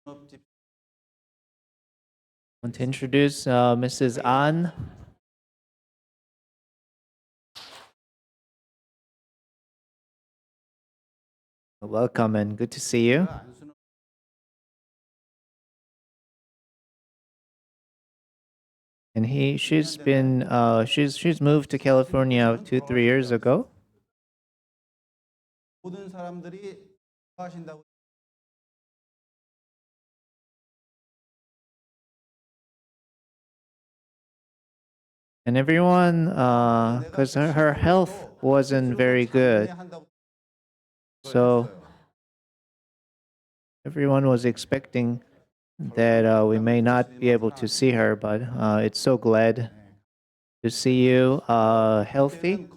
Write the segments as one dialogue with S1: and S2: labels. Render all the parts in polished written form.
S1: Want to introduce Mrs. An. Welcome and good to see you. And she's moved to California 2-3 years ago.
S2: 모든 사람들이 좋아하신다고.
S1: And everyone, because her health wasn't very good, so everyone was expecting that we may not be able to see her, but it's so glad to see you healthy.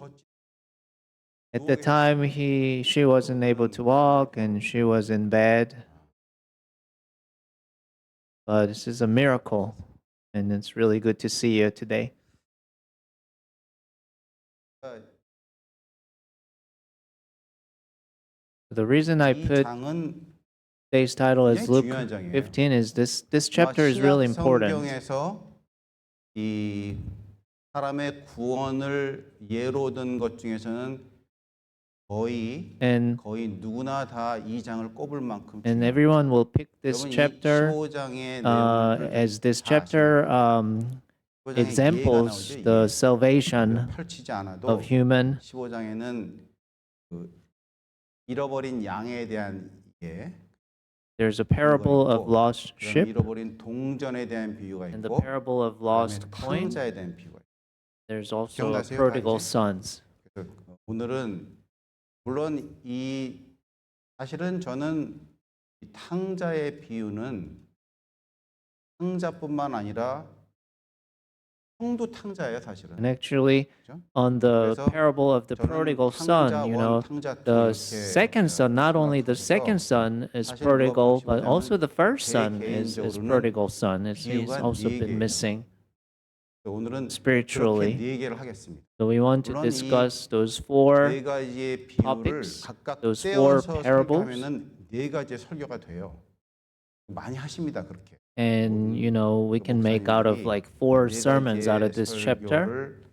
S1: At the time, she wasn't able to walk and she was in bed. But this is a miracle, and it's really good to see you today. The reason I
S2: 이
S1: put
S2: 장은
S1: today's title as
S2: 굉장히
S1: Luke
S2: 중요한 장이에요.
S1: 15 is this
S2: 아마
S1: chapter is really
S2: 신약
S1: important.
S2: 성경에서 이 사람의 구원을 예로 든 것 중에서는 거의
S1: And
S2: 누구나 다 이 장을 꼽을 만큼
S1: and
S2: 중요해요.
S1: everyone will pick this
S2: 여러분 이
S1: chapter
S2: 15장의 내용을
S1: as this
S2: 다
S1: chapter
S2: 15장에 예가
S1: examples
S2: 나오죠.
S1: the
S2: 예.
S1: salvation
S2: 펼치지 않아도
S1: of human.
S2: 15장에는 그 잃어버린 양에 대한 예,
S1: There's a parable of lost
S2: 그다음에
S1: sheep
S2: 잃어버린 동전에 대한 비유가
S1: and the
S2: 있고
S1: parable of
S2: 그다음에
S1: lost coin.
S2: 탕자에 대한 비유가 있고.
S1: There's also
S2: 기억나세요,
S1: prodigal
S2: 다 이제?
S1: sons.
S2: 그래서 오늘은 물론 사실은 저는 이 탕자의 비유는 탕자뿐만 아니라 형도 탕자예요, 사실은.
S1: And actually,
S2: 그렇죠?
S1: on the
S2: 그래서
S1: parable of the
S2: 저는
S1: prodigal
S2: 탕자
S1: son,
S2: 원, 탕자 투
S1: the
S2: 이렇게
S1: second son, not only the second son is
S2: 사실
S1: prodigal,
S2: 누가
S1: but also the first
S2: 제
S1: son is
S2: 개인적으로는
S1: prodigal son. He's
S2: 비유가
S1: also
S2: 네
S1: been
S2: 개예요.
S1: missing
S2: 오늘은
S1: spiritually.
S2: 그렇게 네 개를 하겠습니다.
S1: So we want to
S2: 물론
S1: discuss those
S2: 네
S1: four
S2: 가지의 비유를
S1: topics,
S2: 각각
S1: those four
S2: 떼어서
S1: parables.
S2: 설교하면은 네 가지의 설교가 돼요. 많이 하십니다, 그렇게.
S1: And we can make out of like 4
S2: 네
S1: sermons out of
S2: 가지의
S1: this chapter
S2: 설교를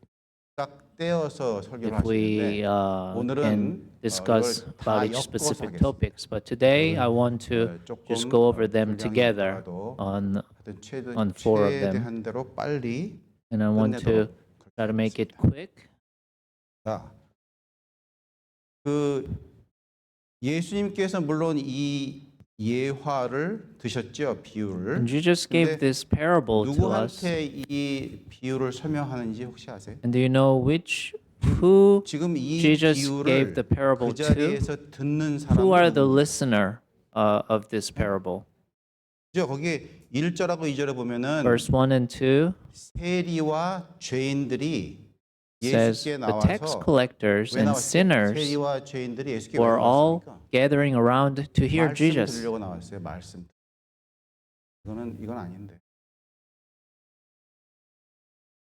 S2: 각 떼어서 설교를
S1: if we
S2: 하시는데 오늘은
S1: can discuss
S2: 이걸 다
S1: about each
S2: 엮어서
S1: specific
S2: 하겠습니다.
S1: topics. But today I want to just go over them
S2: 분량이
S1: together
S2: 있더라도
S1: on
S2: 하여튼
S1: on 4 of them.
S2: 최대한 대로 빨리
S1: And I want to
S2: 끝내도록
S1: try to make it
S2: 하겠습니다.
S1: quick.
S2: 자, 그 예수님께서 물론 이 예화를 드셨죠, 비유를.
S1: And Jesus gave
S2: 근데
S1: this parable to us.
S2: 누구한테 이 비유를 설명하는지 혹시 아세요?
S1: And do you know who
S2: 지금 이
S1: Jesus gave
S2: 비유를
S1: the parable
S2: 그
S1: to?
S2: 자리에서 듣는
S1: Who are
S2: 사람은
S1: the
S2: 누구죠?
S1: listener of this parable?
S2: 거기 1절하고 2절에 보면은
S1: Verse 1 and 2
S2: 세리와 죄인들이
S1: says
S2: 예수께
S1: the tax
S2: 나와서
S1: collectors
S2: 왜
S1: and
S2: 나왔어요?
S1: sinners
S2: 세리와 죄인들이 예수께 왜
S1: were all
S2: 나왔습니까?
S1: gathering around to hear
S2: 말씀
S1: Jesus.
S2: 들으려고 나왔어요. 말씀. 이건 아닌데.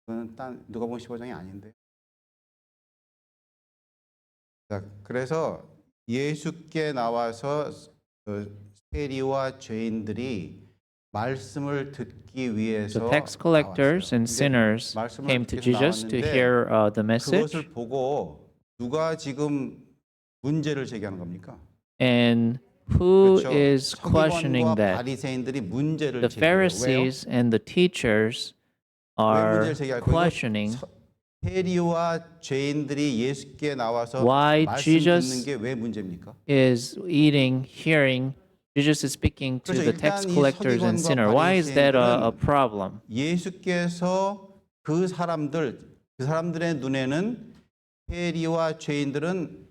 S2: 이거는 누가복음 15장이 아닌데. 자, 그래서 예수께 나와서 세리와 죄인들이 말씀을 듣기 위해서
S1: So tax collectors
S2: 나왔어요.
S1: and sinners
S2: 말씀을
S1: came to
S2: 듣기 위해서
S1: Jesus to
S2: 나왔는데
S1: hear the message.
S2: 그것을 보고 누가 지금 문제를 제기하는 겁니까?
S1: And who
S2: 그렇죠.
S1: is questioning
S2: 서기관과
S1: that?
S2: 바리새인들이 문제를
S1: The
S2: 제기해요. 왜요?
S1: Pharisees and the teachers
S2: 왜
S1: are
S2: 문제를 제기할까요?
S1: questioning
S2: 세리와 죄인들이 예수께 나와서
S1: why
S2: 말씀
S1: Jesus
S2: 듣는 게 왜 문제입니까?
S1: is hearing. Jesus is speaking to
S2: 그렇죠.
S1: the tax
S2: 일단 이
S1: collectors and
S2: 서기관과
S1: sinners. Why is that a
S2: 바리새인들은
S1: problem?
S2: 예수께서 그 사람들의 눈에는 세리와 죄인들은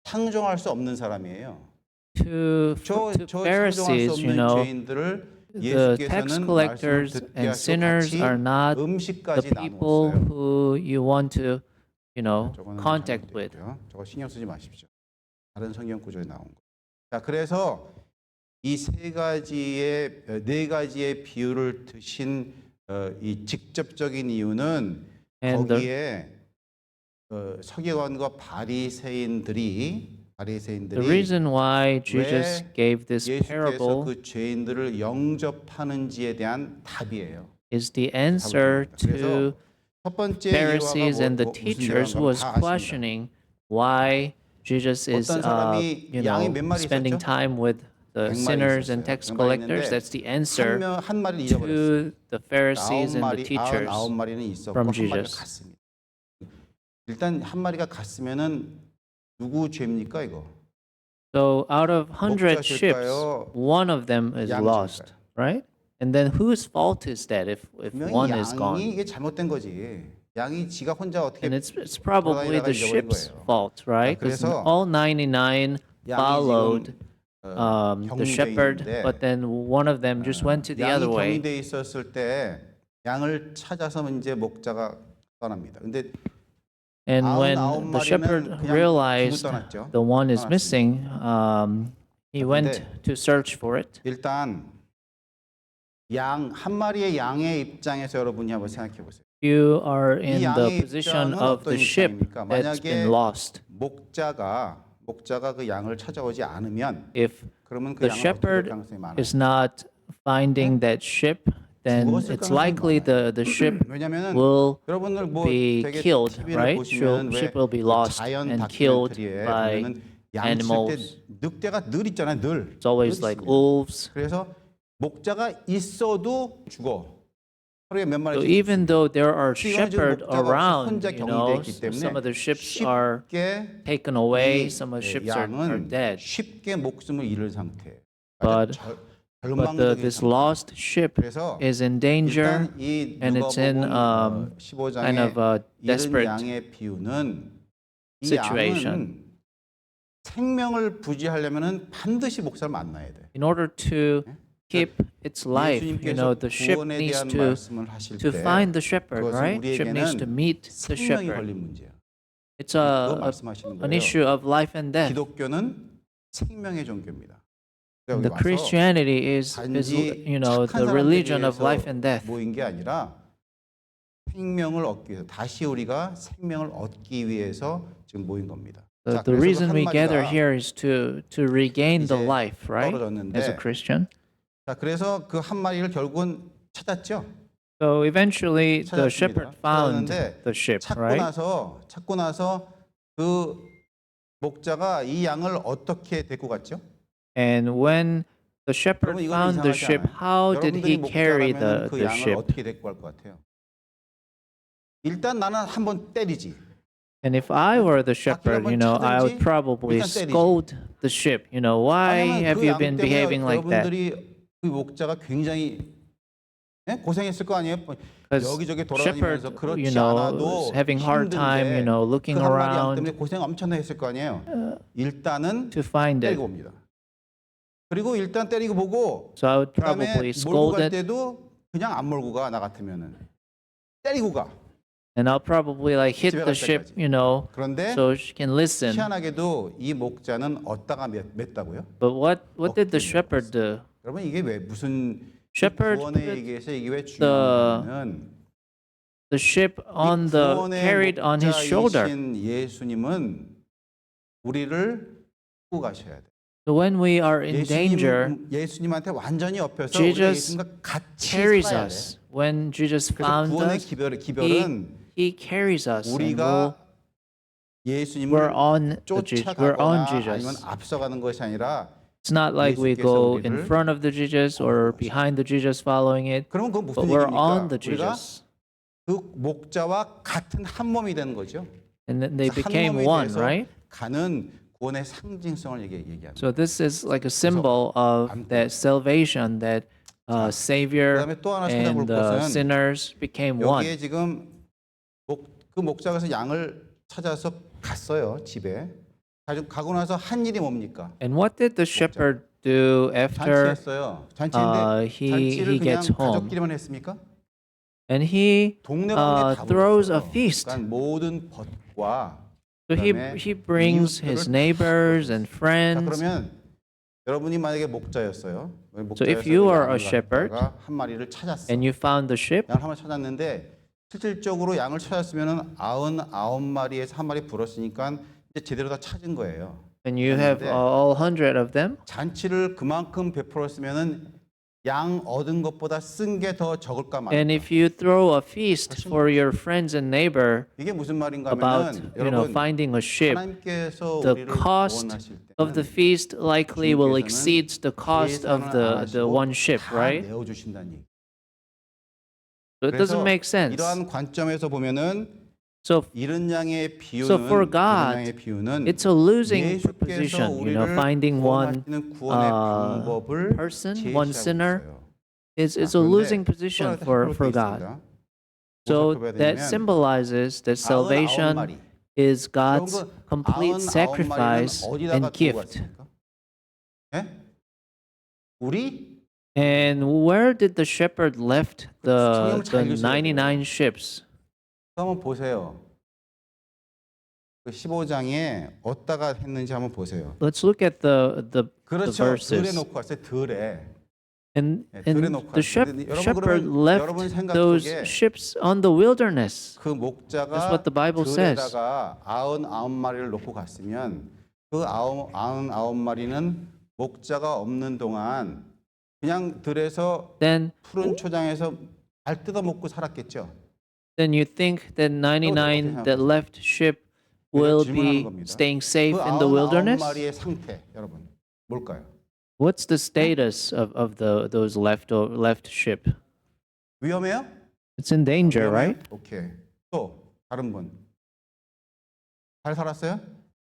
S2: 상종할 수 없는 사람이에요.
S1: To
S2: 상종할 수
S1: Pharisees,
S2: 없는 죄인들을
S1: the tax
S2: 예수께서는
S1: collectors
S2: 말씀을 듣게
S1: and
S2: 하시고
S1: sinners
S2: 같이
S1: are not the
S2: 음식까지
S1: people
S2: 나누었어요.
S1: who you want to,
S2: 저거는
S1: contact with.
S2: 잘못됐고요. 저거 신경 쓰지 마십시오. 다른 성경 구절에 나온 거. 자, 그래서 이 네 가지의 비유를 드신 이 직접적인 이유는
S1: And
S2: 거기에 서기관과 바리새인들이
S1: The
S2: 바리새인들이
S1: reason why Jesus
S2: 왜
S1: gave this
S2: 예수께서
S1: parable
S2: 그 죄인들을 영접하는지에 대한 답이에요.
S1: is the answer
S2: 답을 줍니다.
S1: to
S2: 그래서 첫 번째 예화가
S1: Pharisees and the
S2: 무슨
S1: teachers
S2: 예화인가
S1: was
S2: 다 아십니다.
S1: questioning why Jesus is,
S2: 어떤 사람이 양이 몇 마리
S1: spending
S2: 있었죠?
S1: time with the
S2: 100마리
S1: sinners and
S2: 있었어요.
S1: tax
S2: 100마리
S1: collectors.
S2: 있는데
S1: That's the answer
S2: 한 마리를 잃어버렸어요.
S1: to the Pharisees and the
S2: 9마리,
S1: teachers
S2: 99마리는 있었고
S1: from
S2: 한 마리가
S1: Jesus.
S2: 갔습니다. 일단 한 마리가 갔으면은 누구 죄입니까 이거?
S1: So out of 100 ships,
S2: 목자실까요?
S1: one of them is
S2: 양실까요?
S1: lost, right? And then whose fault is that if
S2: 분명히
S1: one is
S2: 양이
S1: gone?
S2: 이게 잘못된 거지. 양이 지가 혼자 어떻게
S1: And it's probably
S2: 돌아다니다가
S1: the
S2: 잃어버린
S1: ship's
S2: 거예요.
S1: fault, right? Because
S2: 그래서
S1: all 99
S2: 양이
S1: followed
S2: 지금
S1: the shepherd,
S2: 경유돼
S1: but then one of them just went to the
S2: 양이
S1: other way.
S2: 경유돼 있었을 때 양을 찾아서 이제 목자가 떠납니다. 근데
S1: And when
S2: 99
S1: the shepherd
S2: 마리는 그냥
S1: realized
S2: 두고 떠났죠.
S1: the one is
S2: 떠났습니다.
S1: missing, he went
S2: 근데
S1: to search for it.
S2: 일단 양 한 마리의 양의 입장에서 여러분이 한번 생각해 보세요.
S1: You are
S2: 이
S1: in the
S2: 양의
S1: position
S2: 입장은
S1: of
S2: 어떤
S1: the ship
S2: 입장입니까?
S1: that's been
S2: 만약에
S1: lost.
S2: 목자가 그 양을 찾아오지 않으면
S1: If
S2: 그러면 그
S1: the
S2: 양은 어떻게 될
S1: shepherd
S2: 가능성이 많아요.
S1: is not finding that ship, then
S2: 죽었을
S1: it's
S2: 가능성이
S1: likely
S2: 많아요.
S1: the ship
S2: 왜냐면은
S1: will
S2: 여러분들 뭐
S1: be
S2: 되게
S1: killed,
S2: TV를
S1: right?
S2: 보시면 왜
S1: Ship will be
S2: 그
S1: lost
S2: 자연
S1: and killed
S2: 다큐멘터리에
S1: by
S2: 보면은 양칠 때
S1: animals.
S2: 늑대가 늘 있잖아요, 늘.
S1: It's always
S2: 늘
S1: like
S2: 있습니다.
S1: wolves.
S2: 그래서 목자가 있어도 죽어. 하루에 몇
S1: So
S2: 마리씩
S1: even though there are
S2: 지금 지금
S1: shepherds
S2: 목자가
S1: around,
S2: 혼자
S1: you know,
S2: 경유돼 있기 때문에
S1: some of the ships are
S2: 쉽게
S1: taken away,
S2: 이
S1: some of the ships are
S2: 양은
S1: dead.
S2: 쉽게 목숨을 잃을 상태.
S1: But
S2: 절망적인
S1: this
S2: 상태.
S1: lost ship
S2: 그래서
S1: is in danger,
S2: 일단 이
S1: and it's in
S2: 누가복음
S1: kind of
S2: 15장의
S1: a
S2: 잃은
S1: desperate
S2: 양의 비유는 이
S1: situation.
S2: 양은 생명을 부지하려면은 반드시 목사를 만나야 돼.
S1: In order to keep its life, the ship
S2: 구원에
S1: needs
S2: 대한
S1: to
S2: 말씀을 하실 때
S1: find the shepherd,
S2: 그것은
S1: right? Ship needs to
S2: 우리에게는
S1: meet the
S2: 생명이
S1: shepherd.
S2: 걸린 문제야.
S1: It's
S2: 그거 말씀하시는
S1: an
S2: 거예요.
S1: issue of life and death.
S2: 기독교는 생명의 종교입니다.
S1: The
S2: 여기 와서
S1: Christianity is
S2: 단지
S1: the
S2: 착한
S1: religion of
S2: 사람들이
S1: life and death.
S2: 모인 게 아니라 생명을 얻기 위해서 다시 우리가 생명을 얻기 위해서 지금 모인 겁니다. 자,
S1: The
S2: 그래서
S1: reason
S2: 그
S1: we
S2: 한
S1: gather
S2: 마리가
S1: here is to regain the
S2: 이제
S1: life, right?
S2: 떨어졌는데
S1: As a Christian.
S2: 자, 그래서 그 한 마리를 결국은 찾았죠.
S1: So eventually the
S2: 찾았습니다.
S1: shepherd found
S2: 찾았는데
S1: the ship,
S2: 찾고
S1: right?
S2: 나서 그 목자가 이 양을 어떻게 데리고 갔죠?
S1: And when the shepherd
S2: 여러분 이거는
S1: found the
S2: 이상하지
S1: ship,
S2: 않아요?
S1: how did
S2: 여러분들이
S1: he carry
S2: 목자라면 그
S1: the
S2: 양을
S1: ship?
S2: 어떻게 데리고 갈 것 같아요? 일단 나는 한번 때리지.
S1: And if I were the shepherd,
S2: 한번
S1: I would
S2: 차든지
S1: probably
S2: 일단 때리지.
S1: scold the ship. Why
S2: 왜냐면
S1: have
S2: 그
S1: you
S2: 양
S1: been
S2: 때문에
S1: behaving like that?
S2: 여러분들이 그 목자가 굉장히 고생했을 거 아니에요?
S1: Because
S2: 여기저기
S1: shepherd,
S2: 돌아다니면서 그렇지 않아도
S1: is having hard time,
S2: 힘든데
S1: looking
S2: 그 한 마리 양 때문에
S1: around
S2: 고생 엄청나게 했을 거 아니에요? 일단은
S1: to find it.
S2: 때리고 옵니다. 그리고 일단 때리고 보고
S1: So I would
S2: 그다음에
S1: probably
S2: 몰고
S1: scold
S2: 갈
S1: it,
S2: 때도 그냥 안 몰고 가 나 같으면은 때리고 가.
S1: and I'll probably hit
S2: 집에
S1: the
S2: 갈
S1: ship,
S2: 때까지. 그런데
S1: so she can listen.
S2: 희한하게도 이 목자는 얻다가 맸다고요?
S1: But what did the shepherd do?
S2: 여러분 이게 왜 무슨
S1: Shepherd
S2: 구원에
S1: put
S2: 얘기해서 이게 왜 중요하냐면
S1: The ship on carried on his shoulder.
S2: 목자이신 예수님은 우리를 끌고 가셔야 돼.
S1: So when we are in danger,
S2: 예수님한테 완전히 엎여서 우리
S1: Jesus
S2: 예수님과 같이
S1: carries
S2: 살아야 돼.
S1: us. When Jesus
S2: 그래서
S1: found
S2: 구원의
S1: us,
S2: 기별은
S1: he carries us. And
S2: 우리가 예수님을
S1: we're on
S2: 쫓아가거나 아니면
S1: Jesus.
S2: 앞서가는 것이 아니라
S1: It's not like we
S2: 예수께서
S1: go in
S2: 우리를
S1: front of the Jesus or behind the Jesus following it,
S2: 그러면 그건
S1: but
S2: 무슨
S1: we're on
S2: 얘기입니까?
S1: the
S2: 우리가
S1: Jesus.
S2: 그 목자와 같은 한 몸이 되는 거죠.
S1: And then they
S2: 그래서 한
S1: became
S2: 몸에
S1: one,
S2: 대해서
S1: right?
S2: 가는 구원의 상징성을 얘기합니다.
S1: So this is like a symbol of that salvation that Savior
S2: 그다음에 또 하나 찾아볼
S1: and
S2: 것은
S1: sinners became one.
S2: 여기에 지금 그 목자가 양을 찾아서 갔어요 집에. 가고 나서 한 일이 뭡니까?
S1: And what did the shepherd do after
S2: 잔치했어요. 잔치인데
S1: he
S2: 잔치를 그냥
S1: gets home?
S2: 가족끼리만 했습니까?
S1: And he
S2: 동네방네 다
S1: throws a
S2: 불렀어요.
S1: feast.
S2: 그러니까 모든 벗과
S1: So
S2: 그다음에
S1: he brings his
S2: 이웃들을
S1: neighbors and
S2: 자
S1: friends.
S2: 그러면 여러분이 만약에 목자였어요.
S1: So if you are a shepherd
S2: 한 마리를 찾았어.
S1: and you found the sheep,
S2: 양을 한 마리 찾았는데 실질적으로 양을 찾았으면은 99마리에서 한 마리 불었으니까 이제 제대로 다 찾은 거예요.
S1: and you have all 100 of them,
S2: 잔치를 그만큼 베풀었으면은 양 얻은 것보다 쓴 게 더 적을까
S1: and
S2: 말까.
S1: if you throw a feast for your friends and neighbor
S2: 이게 무슨 말인가
S1: about,
S2: 하면은
S1: you know,
S2: 여러분
S1: finding a ship,
S2: 하나님께서
S1: the
S2: 우리를
S1: cost
S2: 구원하실
S1: of the
S2: 때는
S1: feast likely will
S2: 주님께서는
S1: exceed the cost of
S2: 계산을 안
S1: the
S2: 하시고
S1: one ship,
S2: 다
S1: right?
S2: 내어 주신다는 얘기.
S1: So it doesn't
S2: 그래서
S1: make sense.
S2: 이러한 관점에서 보면은
S1: So
S2: 이른 양의
S1: So
S2: 비유는
S1: for God,
S2: 이른 양의 비유는
S1: it's a losing
S2: 예수께서
S1: proposition, you know,
S2: 우리를
S1: finding one
S2: 구원하시는 구원의 방법을
S1: person, one
S2: 제시하고
S1: sinner.
S2: 있어요.
S1: It's a
S2: 그런데
S1: losing
S2: 또
S1: position
S2: 하나 살펴볼
S1: for
S2: 게
S1: God.
S2: 있습니다. 뭐
S1: So
S2: 살펴봐야
S1: that
S2: 되냐면
S1: symbolizes that
S2: 99
S1: salvation
S2: 마리.
S1: is God's
S2: 여러분,
S1: complete
S2: 99 마리는
S1: sacrifice
S2: 어디다가
S1: and
S2: 두고
S1: gift.
S2: 갔습니까? 예? 우리
S1: And where did the shepherd left
S2: 성경을 잘
S1: the
S2: 읽으셔야 돼요.
S1: 99 ships?
S2: 한번 보세요. 그 15장에 어디다가 했는지 한번 보세요.
S1: Let's look at the
S2: 그렇죠. 들에
S1: verses.
S2: 놓고 왔어요. 들에.
S1: And
S2: 들에 놓고
S1: the
S2: 왔어요. 근데 여러분
S1: shepherd
S2: 그러면
S1: left
S2: 여러분 생각
S1: those
S2: 속에
S1: ships on the wilderness.
S2: 그 목자가
S1: That's what the Bible says.
S2: 들에다가 99마리를 놓고 갔으면 그 99마리는 목자가 없는 동안 그냥 들에서
S1: Then
S2: 푸른 초장에서 알 뜯어 먹고 살았겠죠.
S1: you think that 99 that left ship will
S2: 질문하는
S1: be
S2: 겁니다.
S1: staying safe
S2: 그
S1: in the wilderness?
S2: 99마리의 상태 여러분 뭘까요?
S1: What's the status of those left ship?
S2: 위험해요?
S1: It's in danger,
S2: 위험해요?
S1: right?
S2: 오케이. 또 다른 분. 잘 살았어요?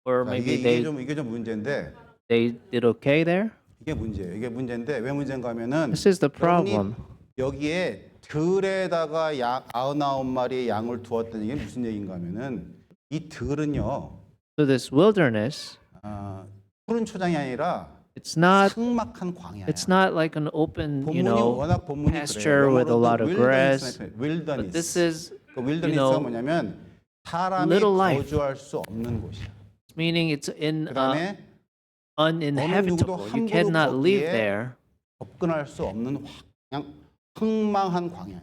S1: Or
S2: 자,
S1: maybe
S2: 이게 좀 문제인데
S1: they did okay there?
S2: 이게 문제예요. 이게 문제인데 왜 문제인가 하면은
S1: This is the
S2: 여러분이
S1: problem.
S2: 여기에 들에다가 99마리의 양을 두었다는 게 무슨 얘기인가 하면은 이 들은요.
S1: So this wilderness,
S2: 푸른 초장이 아니라
S1: it's not
S2: 삭막한 광야야.
S1: it's not like an open, you
S2: 본문이
S1: know,
S2: 워낙 본문이
S1: pasture
S2: 그래요.
S1: with a lot of grass.
S2: 윌더니스.
S1: But this is
S2: 그 윌더니스가
S1: know,
S2: 뭐냐면 사람이
S1: little life.
S2: 거주할 수 없는 곳이야.
S1: meaning it's in
S2: 그다음에
S1: uninhabitable. You cannot live there.
S2: 접근할 수 없는 그냥 황망한 광야야.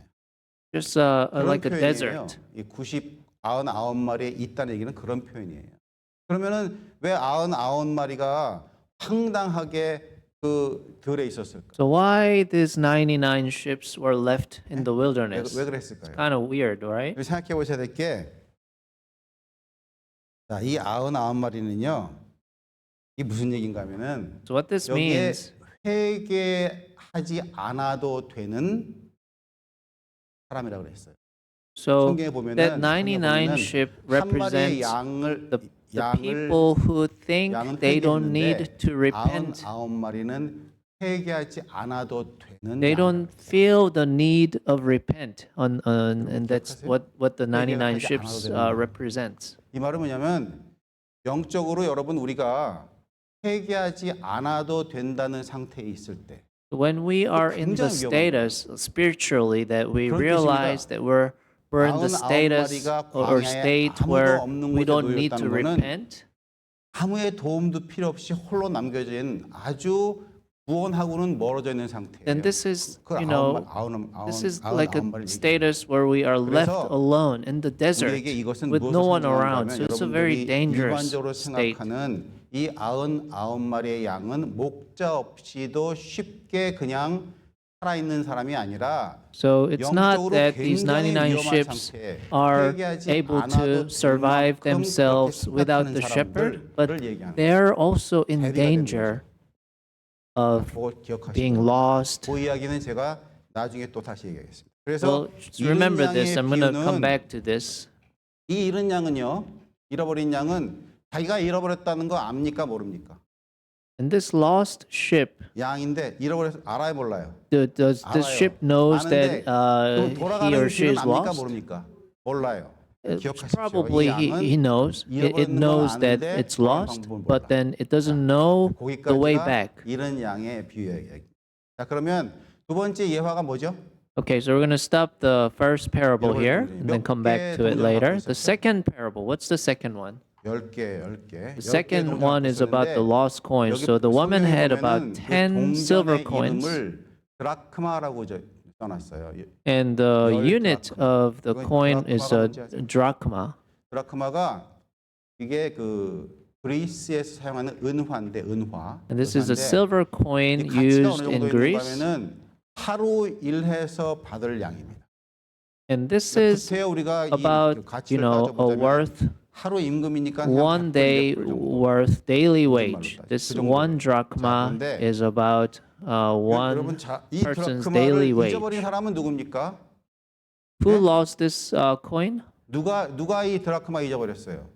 S1: Just
S2: 그런
S1: like a
S2: 표현이에요.
S1: desert.
S2: 이 99마리에 있다는 얘기는 그런 표현이에요. 그러면은 왜 99마리가 황당하게 그 들에 있었을까?
S1: So why these 99 ships were left in the wilderness?
S2: 왜 그랬을까요?
S1: Kind of weird, right?
S2: 생각해 보셔야 될 게, 자, 이 99마리는요, 이게 무슨 얘기인가 하면은,
S1: So what this
S2: 여기에
S1: means,
S2: 회개하지 않아도 되는 사람이라고 그랬어요.
S1: so
S2: 성경에 보면은,
S1: that 99 ship
S2: 한 마리의
S1: represents
S2: 양을,
S1: the
S2: 양을
S1: people who think
S2: 양은
S1: they don't need
S2: 회개했는데,
S1: to repent.
S2: 99마리는 회개하지 않아도 되는
S1: They
S2: 양.
S1: don't feel the need of repent, and that's
S2: 기억하세요?
S1: what the 99
S2: 회개하지
S1: ships
S2: 않아도 되는 양.
S1: represents.
S2: 이 말은 뭐냐면 영적으로 여러분 우리가 회개하지 않아도 된다는 상태에 있을 때
S1: When we are in the
S2: 굉장히 위험한
S1: status spiritually that we
S2: 그런
S1: realize that we're in the
S2: 99
S1: status
S2: 마리가
S1: or
S2: 광야에
S1: state
S2: 아무도
S1: where
S2: 없는
S1: we
S2: 곳에
S1: don't need to
S2: 놓였다는 거는
S1: repent,
S2: 아무의 도움도 필요 없이 홀로 남겨진 아주 구원하고는 멀어져 있는 상태예요.
S1: then this is,
S2: 그걸
S1: you know, this is like a
S2: 99마리를 얘기해요.
S1: status where we are left
S2: 그래서
S1: alone in the desert
S2: 우리에게 이것은
S1: with no
S2: 무엇을
S1: one
S2: 상징하는가
S1: around.
S2: 하면
S1: So it's a very
S2: 여러분들이
S1: dangerous
S2: 일반적으로
S1: state.
S2: 생각하는 이 99마리의 양은 목자 없이도 쉽게 그냥 살아있는 사람이 아니라
S1: So it's not
S2: 영적으로
S1: that these
S2: 굉장히
S1: 99
S2: 위험한
S1: ships
S2: 상태에
S1: are
S2: 회개하지
S1: able
S2: 않아도
S1: to survive
S2: 될 만큼
S1: themselves
S2: 그렇게
S1: without
S2: 생각하는
S1: the shepherd, but
S2: 사람들을 얘기하는
S1: they are also in
S2: 대비가 되는
S1: danger of
S2: 그거
S1: being
S2: 기억하시고
S1: lost.
S2: 그 이야기는 제가 나중에 또 다시 얘기하겠습니다. 그래서
S1: Well, remember
S2: 이른
S1: this.
S2: 양의
S1: I'm going to come
S2: 비유는
S1: back to this.
S2: 이 잃은 양은요, 잃어버린 양은 자기가 잃어버렸다는 거 압니까 모릅니까?
S1: And this lost ship,
S2: 양인데 잃어버려서 알아요 몰라요?
S1: does the
S2: 알아요.
S1: ship knows
S2: 아는데
S1: that
S2: 그럼
S1: he
S2: 돌아가는
S1: or she
S2: 길은
S1: is
S2: 압니까
S1: lost?
S2: 모릅니까? 몰라요. 기억하십시오.
S1: Probably
S2: 이 양은
S1: he knows. It
S2: 잃어버리는 건
S1: knows that
S2: 아는데
S1: it's
S2: 돌아가는
S1: lost,
S2: 방법을
S1: but
S2: 몰라.
S1: then it doesn't know the way
S2: 거기까지가
S1: back.
S2: 잃은 양의 비유예요. 자, 그러면 두 번째 예화가 뭐죠?
S1: Okay, so we're going to stop the first parable
S2: 여러분,
S1: here
S2: 우리
S1: and then
S2: 몇
S1: come back
S2: 개
S1: to it
S2: 동전을
S1: later.
S2: 갖고
S1: The
S2: 있었죠?
S1: second parable, what's the second one?
S2: 10개.
S1: The second one is about the lost coins. So the woman had about 10 silver coins,
S2: 이름을 드라크마라고 써놨어요.
S1: and the
S2: 열
S1: unit
S2: 드라크마.
S1: of the
S2: 그건
S1: coin is
S2: 드라크마가
S1: a
S2: 뭔지 아세요?
S1: drachma.
S2: 드라크마가 이게 그 그리스에서 사용하는 은화인데 은화.
S1: And this is a
S2: 은화인데
S1: silver coin
S2: 이 가치가
S1: used
S2: 어느
S1: in
S2: 정도
S1: Greece.
S2: 있는가면은 하루 일해서 받을 양입니다.
S1: And this is
S2: 구태여 우리가 이
S1: about,
S2: 가치를
S1: a
S2: 따져보자면
S1: worth,
S2: 하루 임금이니까 한
S1: one
S2: 100불,
S1: day
S2: 200불 정도.
S1: worth daily
S2: 요즘
S1: wage.
S2: 말로 따지면
S1: This
S2: 그 정도예요.
S1: one drachma
S2: 그런데
S1: is about
S2: 여러분
S1: one
S2: 이
S1: person's
S2: 드라크마를
S1: daily wage.
S2: 잊어버린 사람은 누굽니까?
S1: Who
S2: 네?
S1: lost this coin?
S2: 누가 이 드라크마 잊어버렸어요?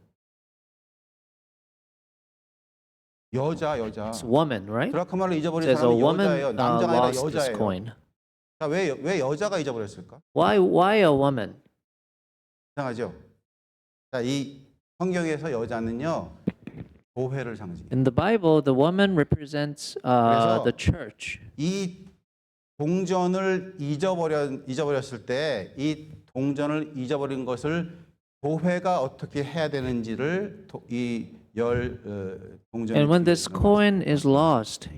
S2: 여자.
S1: It's a woman, right?
S2: 드라크마를 잊어버린
S1: Says a
S2: 사람은
S1: woman
S2: 여자예요. 남자가 아니라
S1: lost this
S2: 여자예요.
S1: coin.
S2: 자, 왜 여자가 잊어버렸을까?
S1: Why a woman?
S2: 이상하죠? 자, 이 성경에서 여자는요 교회를 상징해요.
S1: In the Bible, the woman represents
S2: 그래서
S1: the church.
S2: 이 동전을 잊어버렸을 때 이 동전을 잊어버린 것을 교회가 어떻게 해야 되는지를 동전.
S1: And when this coin is lost,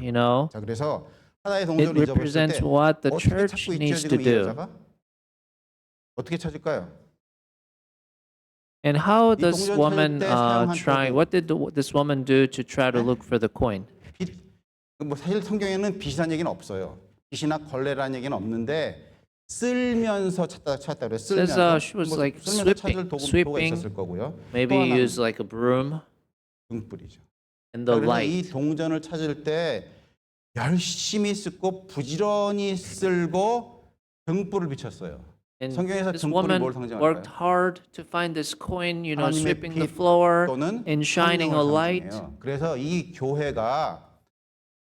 S2: 자, 그래서 하나의
S1: it
S2: 동전을 잊어버렸을
S1: represents
S2: 때
S1: what the
S2: 어떻게
S1: church
S2: 찾고 있죠
S1: needs to
S2: 지금 이
S1: do.
S2: 여자가? 어떻게 찾을까요?
S1: And how
S2: 이
S1: does
S2: 동전
S1: woman
S2: 찾을 때 사용한
S1: try?
S2: 도구.
S1: What did this woman do to try to look for the coin?
S2: 뭐 사실 성경에는 빛이라는 얘기는 없어요. 빛이나 걸레라는 얘기는 없는데 쓸면서 찾다 그래요.
S1: Says
S2: 쓸면서
S1: she was
S2: 뭐
S1: like
S2: 쓸면서 찾을 도구가
S1: sweeping,
S2: 있었을 거고요.
S1: maybe
S2: 또 하나는
S1: use like a broom
S2: 등불이죠.
S1: and the
S2: 그래서 이
S1: light.
S2: 동전을 찾을 때 열심히 쓰고 부지런히 쓸고 등불을 비췄어요.
S1: And
S2: 성경에서
S1: this
S2: 등불이
S1: woman
S2: 뭘 상징할까요?
S1: worked hard to find this coin,
S2: 하나님의
S1: sweeping the
S2: 빛
S1: floor
S2: 또는
S1: and shining a
S2: 성령을
S1: light.
S2: 상징해요. 그래서 이 교회가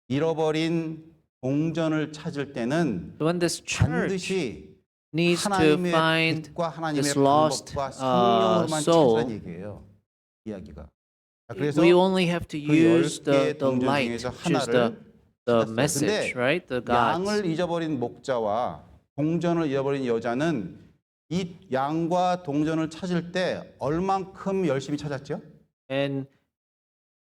S2: 잃어버린 동전을 찾을 때는
S1: When this church
S2: 반드시
S1: needs to
S2: 하나님의
S1: find
S2: 빛과 하나님의
S1: this lost
S2: 방법과 성령으로만
S1: soul,
S2: 찾으라는 얘기예요. 이야기가. 자, 그래서
S1: we only have to
S2: 그
S1: use
S2: 10개의
S1: the
S2: 동전
S1: light,
S2: 중에서
S1: which is
S2: 하나를
S1: the
S2: 찾았어요.
S1: message,
S2: 근데
S1: right? The gods.
S2: 양을 잊어버린 목자와 동전을 잃어버린 여자는 이 양과 동전을 찾을 때 얼만큼 열심히 찾았죠?
S1: And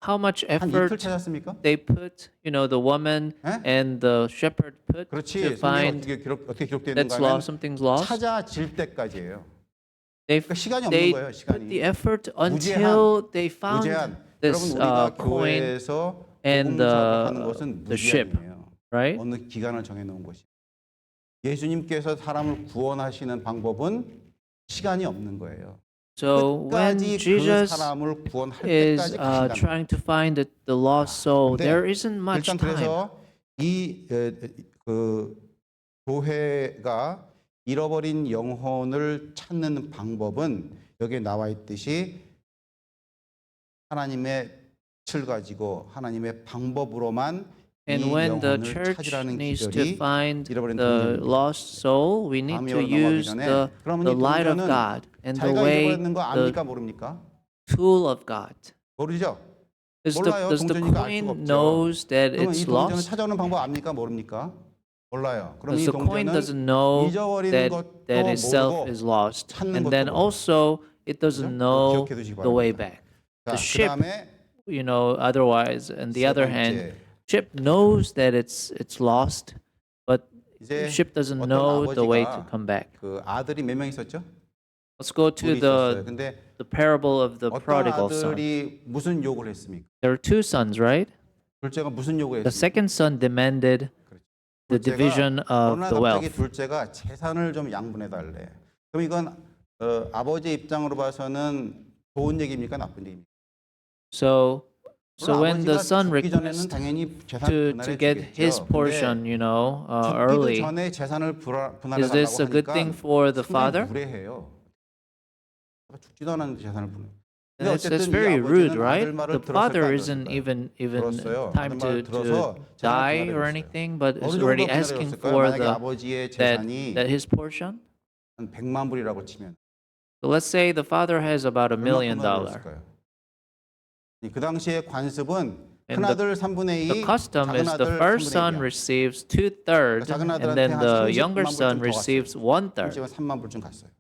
S1: how much
S2: 한 이틀
S1: effort
S2: 찾았습니까?
S1: they put, the woman
S2: 예?
S1: and the shepherd put to
S2: 그렇지. 성경에
S1: find
S2: 어떻게 기록되어
S1: that's
S2: 있는가 하면
S1: lost, something's lost.
S2: 찾아질 때까지예요.
S1: They
S2: 그러니까 시간이 없는
S1: they
S2: 거예요.
S1: put the
S2: 시간이.
S1: effort until they found
S2: 무제한.
S1: this
S2: 여러분 우리가
S1: coin,
S2: 교회에서
S1: and
S2: 복음사를 하는 것은
S1: the ship,
S2: 무제한이에요.
S1: right?
S2: 어느 기간을 정해놓은 것이. 예수님께서 사람을 구원하시는 방법은 시간이 없는 거예요.
S1: So when
S2: 끝까지 그
S1: Jesus
S2: 사람을 구원할
S1: is
S2: 때까지 가신다는
S1: trying to find the lost soul,
S2: 근데
S1: there isn't much
S2: 일단
S1: time.
S2: 그래서 그 교회가 잃어버린 영혼을 찾는 방법은 여기에 나와 있듯이 하나님의 뜻을 가지고 하나님의 방법으로만
S1: And
S2: 이
S1: when the
S2: 영혼을
S1: church
S2: 찾으라는
S1: needs to
S2: 기절이
S1: find
S2: 잃어버린
S1: the
S2: 동전입니다.
S1: lost soul, we need
S2: 다음
S1: to
S2: 이어로 넘어가기
S1: use
S2: 전에 그러면
S1: the
S2: 이
S1: light of
S2: 동전은
S1: God and the
S2: 자기가
S1: way,
S2: 잃어버렸는 거
S1: the
S2: 압니까 모릅니까?
S1: tool of God.
S2: 모르죠?
S1: Does
S2: 몰라요.
S1: does the
S2: 동전이니까 알 수가
S1: coin
S2: 없죠.
S1: knows that
S2: 그러면 이
S1: it's
S2: 동전을
S1: lost?
S2: 찾아오는 방법 압니까 모릅니까? 몰라요. 그럼
S1: Does
S2: 이
S1: the coin
S2: 동전은
S1: doesn't know
S2: 잊어버린
S1: that
S2: 것도
S1: itself
S2: 모르고
S1: is lost,
S2: 찾는
S1: and then
S2: 것도 모르고.
S1: also it doesn't
S2: 그죠?
S1: know
S2: 기억해 두시기
S1: the way
S2: 바랍니다.
S1: back.
S2: 자,
S1: The ship,
S2: 그다음에
S1: otherwise, on the
S2: 세
S1: other
S2: 번째,
S1: hand, ship knows that it's lost, but
S2: 이제
S1: ship doesn't
S2: 어떤
S1: know the way to
S2: 아버지가
S1: come back.
S2: 그 아들이 몇 명 있었죠?
S1: Let's go to
S2: 둘이 있었어요.
S1: the
S2: 근데
S1: parable of the
S2: 어떤
S1: prodigal son.
S2: 아들이 무슨 요구를 했습니까?
S1: There are two sons, right?
S2: 둘째가 무슨 요구를
S1: The
S2: 했습니까?
S1: second son demanded the division
S2: 어느
S1: of
S2: 날
S1: the
S2: 갑자기
S1: wealth.
S2: 둘째가 재산을 좀 양분해 달래. 그럼 이건 아버지 입장으로 봐서는 좋은 얘기입니까 나쁜 얘기입니까?
S1: So
S2: 물론
S1: when the
S2: 아버지가
S1: son
S2: 죽기 전에는
S1: requests
S2: 당연히 재산을
S1: to
S2: 분할해
S1: get his
S2: 주겠죠.
S1: portion,
S2: 근데 죽기도
S1: early,
S2: 전에 재산을 분할해
S1: is this a
S2: 달라고
S1: good
S2: 하니까
S1: thing for the
S2: 상당히
S1: father?
S2: 무례해요. 죽지도 않았는데 재산을 분해.
S1: And
S2: 근데
S1: it's
S2: 어쨌든 이
S1: very rude,
S2: 아버지는
S1: right?
S2: 아들 말을
S1: The
S2: 들었을까
S1: father
S2: 안
S1: isn't
S2: 들었을까요?
S1: even
S2: 들었어요.
S1: time
S2: 아들 말을
S1: to
S2: 들어서 재산을
S1: die or
S2: 분할해
S1: anything, but
S2: 어느
S1: is
S2: 정도
S1: already asking
S2: 분할했을까요?
S1: for
S2: 만약에 아버지의
S1: that
S2: 재산이
S1: his portion.
S2: 한 100만 불이라고 치면
S1: So let's say the father has about $1 million.
S2: 그 당시에 관습은
S1: And
S2: 큰아들 3분의 2,
S1: The custom
S2: 작은
S1: is the
S2: 아들
S1: first
S2: 3분의
S1: son
S2: 2야.
S1: receives 2/3,
S2: 작은
S1: and
S2: 아들한테
S1: then
S2: 한
S1: the
S2: 30만
S1: younger
S2: 불
S1: son
S2: 좀 더
S1: receives 1/3.
S2: 지금 3만 불쯤 갔어요.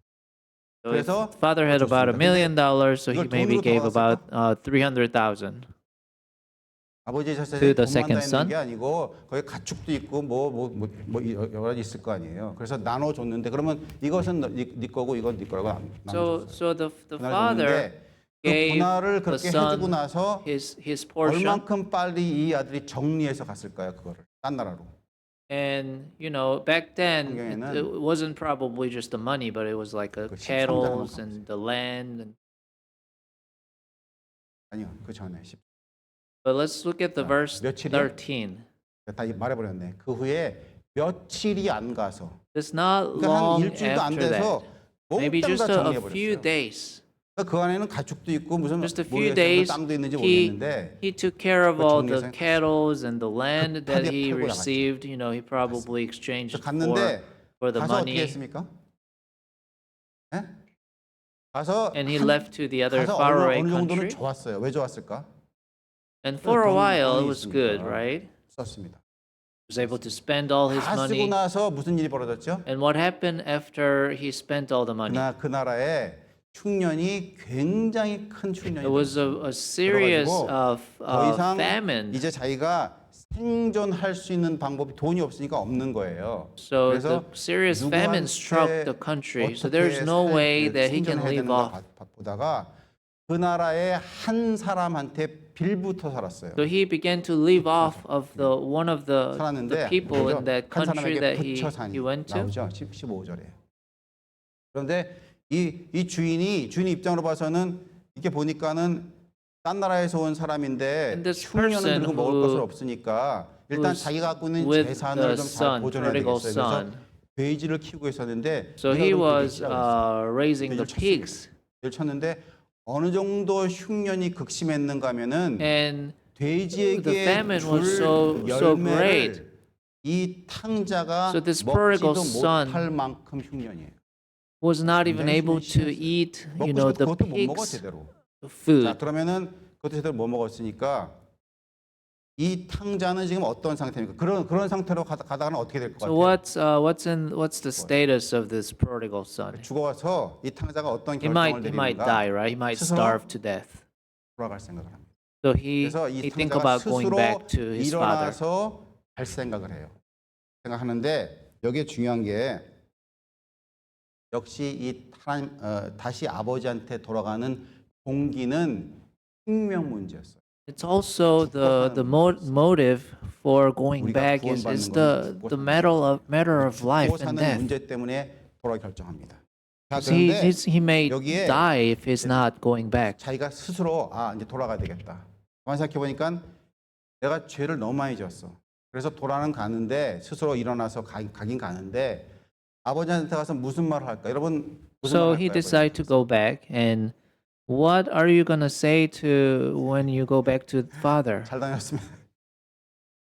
S1: So if
S2: 그래서
S1: father had about $1 million, so he
S2: 이걸
S1: maybe
S2: 돈으로
S1: gave
S2: 더
S1: about 300,000.
S2: 아버지의
S1: To
S2: 자산이
S1: the
S2: 돈만
S1: second
S2: 다 있는
S1: son?
S2: 게 아니고 거기 가축도 있고 뭐 여러 가지 있을 거 아니에요. 그래서 나눠 줬는데 그러면 이것은 네 거고 이건 네 거라고 나눠 줬어요.
S1: So the father
S2: 그
S1: gave
S2: 분할을
S1: the
S2: 그렇게 해주고
S1: son
S2: 나서
S1: his portion.
S2: 얼만큼 빨리 이 아들이 정리해서 갔을까요? 그거를 딴 나라로.
S1: And back then
S2: 성경에는
S1: it wasn't probably just the money, but it was like
S2: 그 13장
S1: cattle
S2: 한번
S1: and the land. And,
S2: 아니요, 그 전에 10.
S1: but let's look at the
S2: 자,
S1: verse
S2: 며칠이요?
S1: 13.
S2: 다 말해버렸네. 그 후에 며칠이 안 가서
S1: It's not
S2: 그러니까 한
S1: long
S2: 일주일도 안
S1: after
S2: 돼서
S1: that. Maybe
S2: 몽땅
S1: just
S2: 다
S1: a few
S2: 정리해버렸어요.
S1: days.
S2: 그러니까 그 안에는 가축도 있고 무슨
S1: Just a few
S2: 모르겠어요.
S1: days,
S2: 땅도 있는지
S1: he
S2: 모르겠는데
S1: he took care of
S2: 그걸
S1: all
S2: 정리해서
S1: the cattle and the land that
S2: 급하게
S1: he
S2: 팔고 나갔죠.
S1: received. He probably exchanged
S2: 갔는데
S1: for the
S2: 가서 어떻게
S1: money,
S2: 했습니까? 예? 가서
S1: and he left to the other
S2: 가서
S1: faraway
S2: 어느 정도는
S1: country.
S2: 좋았어요. 왜 좋았을까?
S1: And for a while, it
S2: 돈이
S1: was good,
S2: 있으니까
S1: right?
S2: 썼습니다.
S1: He was able to spend all his
S2: 다 쓰고
S1: money.
S2: 나서 무슨 일이 벌어졌죠?
S1: And what happened after he spent all the money?
S2: 그 나라에 흉년이 굉장히 큰 흉년이
S1: It was a serious
S2: 더 이상
S1: famine.
S2: 이제 자기가 생존할 수 있는 방법이 돈이 없으니까 없는 거예요.
S1: So the
S2: 그래서
S1: serious famine struck the country. So there's no way that he can live off.
S2: 보다가 그 나라의 한 사람한테 빌부터 살았어요.
S1: So he began to live off of one of the
S2: 살았는데
S1: people
S2: 뭐죠?
S1: in that
S2: 한
S1: country
S2: 사람에게
S1: that
S2: 붙여 사니
S1: he went to.
S2: 나오죠. 15절에. 그런데 이 주인이 입장으로 봐서는 이렇게 보니까는 딴 나라에서 온 사람인데
S1: And this
S2: 흉년은
S1: person
S2: 그리고 먹을
S1: who-
S2: 것을 없으니까 일단
S1: who's
S2: 자기가 갖고 있는
S1: with
S2: 재산을
S1: the
S2: 좀 잘
S1: son,
S2: 보존해야
S1: prodigal
S2: 되겠어요. 그래서
S1: son.
S2: 돼지를 키우고 있었는데
S1: So
S2: 내가
S1: he
S2: 그럼
S1: was
S2: 돼지를 키우라고
S1: raising the
S2: 돼지를
S1: pigs.
S2: 돼지를 쳤는데 어느 정도 흉년이 극심했는가 하면은
S1: And the
S2: 돼지에게
S1: famine was
S2: 줄
S1: so great.
S2: 열매를 이 탕자가
S1: So this
S2: 먹지도
S1: prodigal son
S2: 못할 만큼 흉년이에요.
S1: was not even
S2: 굉장히
S1: able to
S2: 심했어요.
S1: eat,
S2: 먹고
S1: the
S2: 싶어도 그것도 못 먹어
S1: pigs'
S2: 제대로. 자
S1: food.
S2: 그러면은 그것도 제대로 못 먹었으니까 이 탕자는 지금 어떤 상태입니까? 그런 상태로 가다가는 어떻게 될 것
S1: So
S2: 같아요?
S1: what's the status of this prodigal son?
S2: 죽어서 이 탕자가 어떤
S1: He
S2: 결정을
S1: might
S2: 내리는가
S1: die, right? He might
S2: 스스로
S1: starve to death.
S2: 돌아갈 생각을 합니다.
S1: So he
S2: 그래서 이
S1: think
S2: 탕자가
S1: about going
S2: 스스로
S1: back to his father.
S2: 일어나서 갈 생각을 해요. 생각하는데 여기에 중요한 게 역시 이 다시 아버지한테 돌아가는 동기는 생명 문제였어요.
S1: It's also the motive for going
S2: 우리가
S1: back is
S2: 구원받는
S1: the matter of life
S2: 죽고 사는
S1: and death.
S2: 문제 때문에 돌아가 결정합니다. 자,
S1: So he
S2: 그런데
S1: he may
S2: 여기에
S1: die if he's not going back.
S2: 자기가 스스로 이제 돌아가야 되겠다. 가만 생각해 보니까 내가 죄를 너무 많이 지었어. 그래서 돌아는 가는데 스스로 일어나서 가긴 가는데 아버지한테 가서 무슨 말을 할까? 여러분 무슨
S1: So
S2: 말
S1: he
S2: 할까요?
S1: decided to go back. And what are you gonna say to when you go back to father?
S2: 잘 다녔습니다.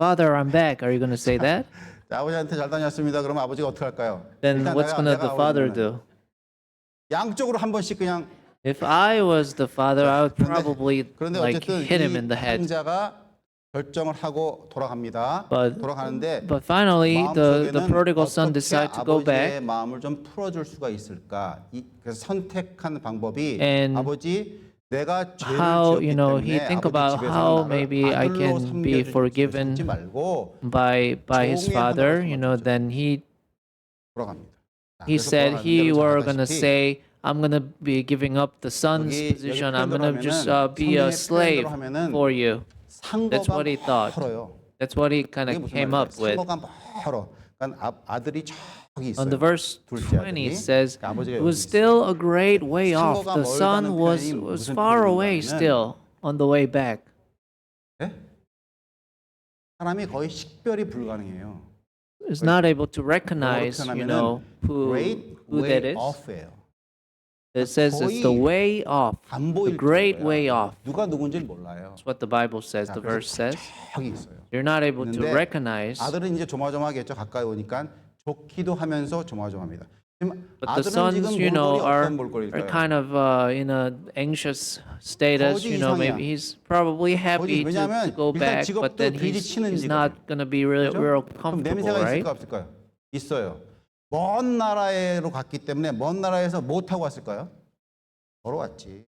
S1: Father, I'm back. Are you gonna say that?
S2: 자, 아버지한테 잘 다녔습니다. 그러면 아버지가 어떻게 할까요?
S1: Then
S2: 일단
S1: what's gonna the
S2: 내가
S1: father
S2: 아버지면은
S1: do?
S2: 양쪽으로 한 번씩 그냥
S1: If I was the father, I would probably
S2: 그런데
S1: like
S2: 어쨌든
S1: hit him in the
S2: 이
S1: head.
S2: 탕자가 결정을 하고 돌아갑니다.
S1: But
S2: 돌아가는데
S1: But finally, the
S2: 마음속에는
S1: prodigal son
S2: 어떻게
S1: decided to go
S2: 아버지의
S1: back.
S2: 마음을 좀 풀어줄 수가 있을까? 그래서 선택한 방법이
S1: And
S2: 아버지 내가 죄를
S1: how,
S2: 지었기
S1: he
S2: 때문에
S1: think
S2: 아버지
S1: about
S2: 집에서
S1: how
S2: 나를
S1: maybe I
S2: 아들로
S1: can be
S2: 섬겨주지
S1: forgiven
S2: 삼지 말고
S1: by his
S2: 종의
S1: father.
S2: 하나로 삼아주죠.
S1: Then he
S2: 돌아갑니다. 자,
S1: he
S2: 그래서
S1: said he
S2: 돌아가는데
S1: were
S2: 우리
S1: gonna
S2: 잘
S1: say, I'm gonna be giving up the son's
S2: 여기
S1: position. I'm
S2: 표현대로
S1: gonna just
S2: 하면은
S1: be a
S2: 성경의
S1: slave
S2: 표현대로 하면은
S1: for you. That's
S2: 상거가
S1: what he thought.
S2: 멀어요.
S1: That's what he kind
S2: 이게
S1: of
S2: 무슨
S1: came
S2: 말이에요?
S1: up with.
S2: 상거가 멀어. 그러니까 아들이 저기 있어요.
S1: On the verse
S2: 둘째
S1: 20,
S2: 아들이
S1: it says,
S2: 아버지가
S1: it
S2: 여기
S1: was
S2: 있어요.
S1: still a great way off.
S2: 상거가
S1: The son
S2: 멀다는
S1: was
S2: 표현이 무슨
S1: far
S2: 표현인가
S1: away
S2: 하면은
S1: still on the way back.
S2: 예? 사람이 거의 식별이 불가능해요.
S1: Is not able to recognize,
S2: 표현하면은 great
S1: who
S2: way
S1: that is.
S2: off예요.
S1: It says it's the
S2: 거의
S1: way off,
S2: 안
S1: the
S2: 보일
S1: great
S2: 정도야.
S1: way off.
S2: 누가 누군지 몰라요.
S1: That's what the Bible says.
S2: 자,
S1: The
S2: 그래서
S1: verse says
S2: 저기 있어요.
S1: you're not able to
S2: 있는데
S1: recognize.
S2: 아들은 이제 조마조마하겠죠. 가까이 오니까 좋기도 하면서 조마조마합니다. 지금
S1: But the
S2: 아들은
S1: sons,
S2: 지금
S1: you know,
S2: 몰골이 어떤
S1: are
S2: 몰골일까요?
S1: kind of in a anxious status.
S2: 거지
S1: You know,
S2: 이상이야.
S1: maybe he's probably happy to
S2: 왜냐하면
S1: go
S2: 일단
S1: back,
S2: 직업도
S1: but then
S2: 돼지 치는
S1: he's
S2: 직업이에요.
S1: not gonna be real
S2: 그럼
S1: comfortable,
S2: 냄새가
S1: right?
S2: 있을까 없을까요? 있어요. 먼 나라로 갔기 때문에 먼 나라에서 뭐 타고 왔을까요? 걸어왔지.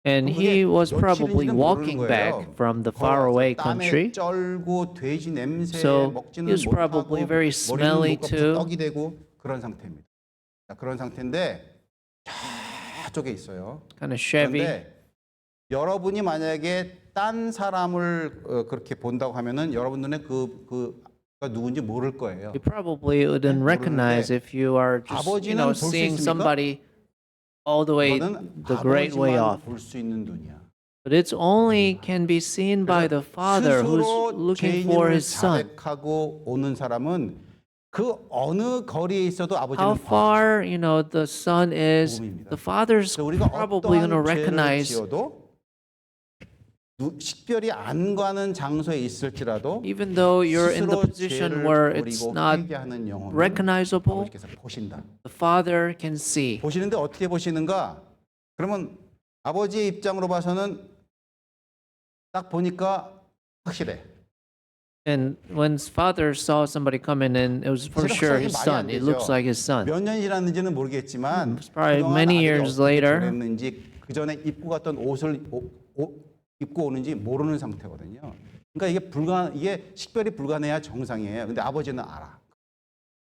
S1: And
S2: 그게
S1: he was probably
S2: 며칠인지는
S1: walking
S2: 모르는
S1: back
S2: 거예요.
S1: from the
S2: 걸어와서
S1: faraway
S2: 땀에
S1: country.
S2: 쩔고 돼지 냄새에
S1: So
S2: 먹지는
S1: he was
S2: 못하고
S1: probably very smelly
S2: 머리는 못
S1: too.
S2: 감고 떡이 되고 그런 상태입니다. 자, 그런 상태인데 저쪽에 있어요.
S1: Kind of shabby.
S2: 그런데 여러분이 만약에 딴 사람을 그렇게 본다고 하면은 여러분 눈에 그가 누군지 모를 거예요.
S1: You probably wouldn't recognize if you are just,
S2: 아버지는 볼 수
S1: seeing
S2: 있습니까?
S1: somebody all the way,
S2: 그거는
S1: the great way
S2: 아버지만
S1: off.
S2: 볼 수 있는 눈이야.
S1: But it's only can be seen by the Father who's
S2: 스스로
S1: looking for
S2: 죄인임을
S1: His Son.
S2: 자백하고 오는 사람은 그 어느 거리에 있어도
S1: How
S2: 아버지는 봐.
S1: far, the Son is,
S2: 복음입니다.
S1: the Father's
S2: 그래서 우리가
S1: probably going to
S2: 어떠한 죄를
S1: recognize,
S2: 지어도 식별이 안 가는 장소에 있을지라도
S1: even though you're in the
S2: 스스로
S1: position
S2: 죄를
S1: where it's
S2: 버리고
S1: not
S2: 회개하는 영혼은
S1: recognizable,
S2: 아버지께서 보신다.
S1: the Father can see.
S2: 보시는데 어떻게 보시는가? 그러면 아버지의 입장으로 봐서는 딱 보니까 확실해.
S1: And when Father saw somebody coming in, it was for sure His Son. It looks like His Son.
S2: 몇 년이 지났는지는 모르겠지만
S1: It's probably
S2: 그동안
S1: many
S2: 아들이
S1: years
S2: 어떻게
S1: later.
S2: 변했는지 그 전에 입고 갔던 옷을 입고 오는지 모르는 상태거든요. 그러니까 이게 식별이 불가능해야 정상이에요. 근데 아버지는 알아.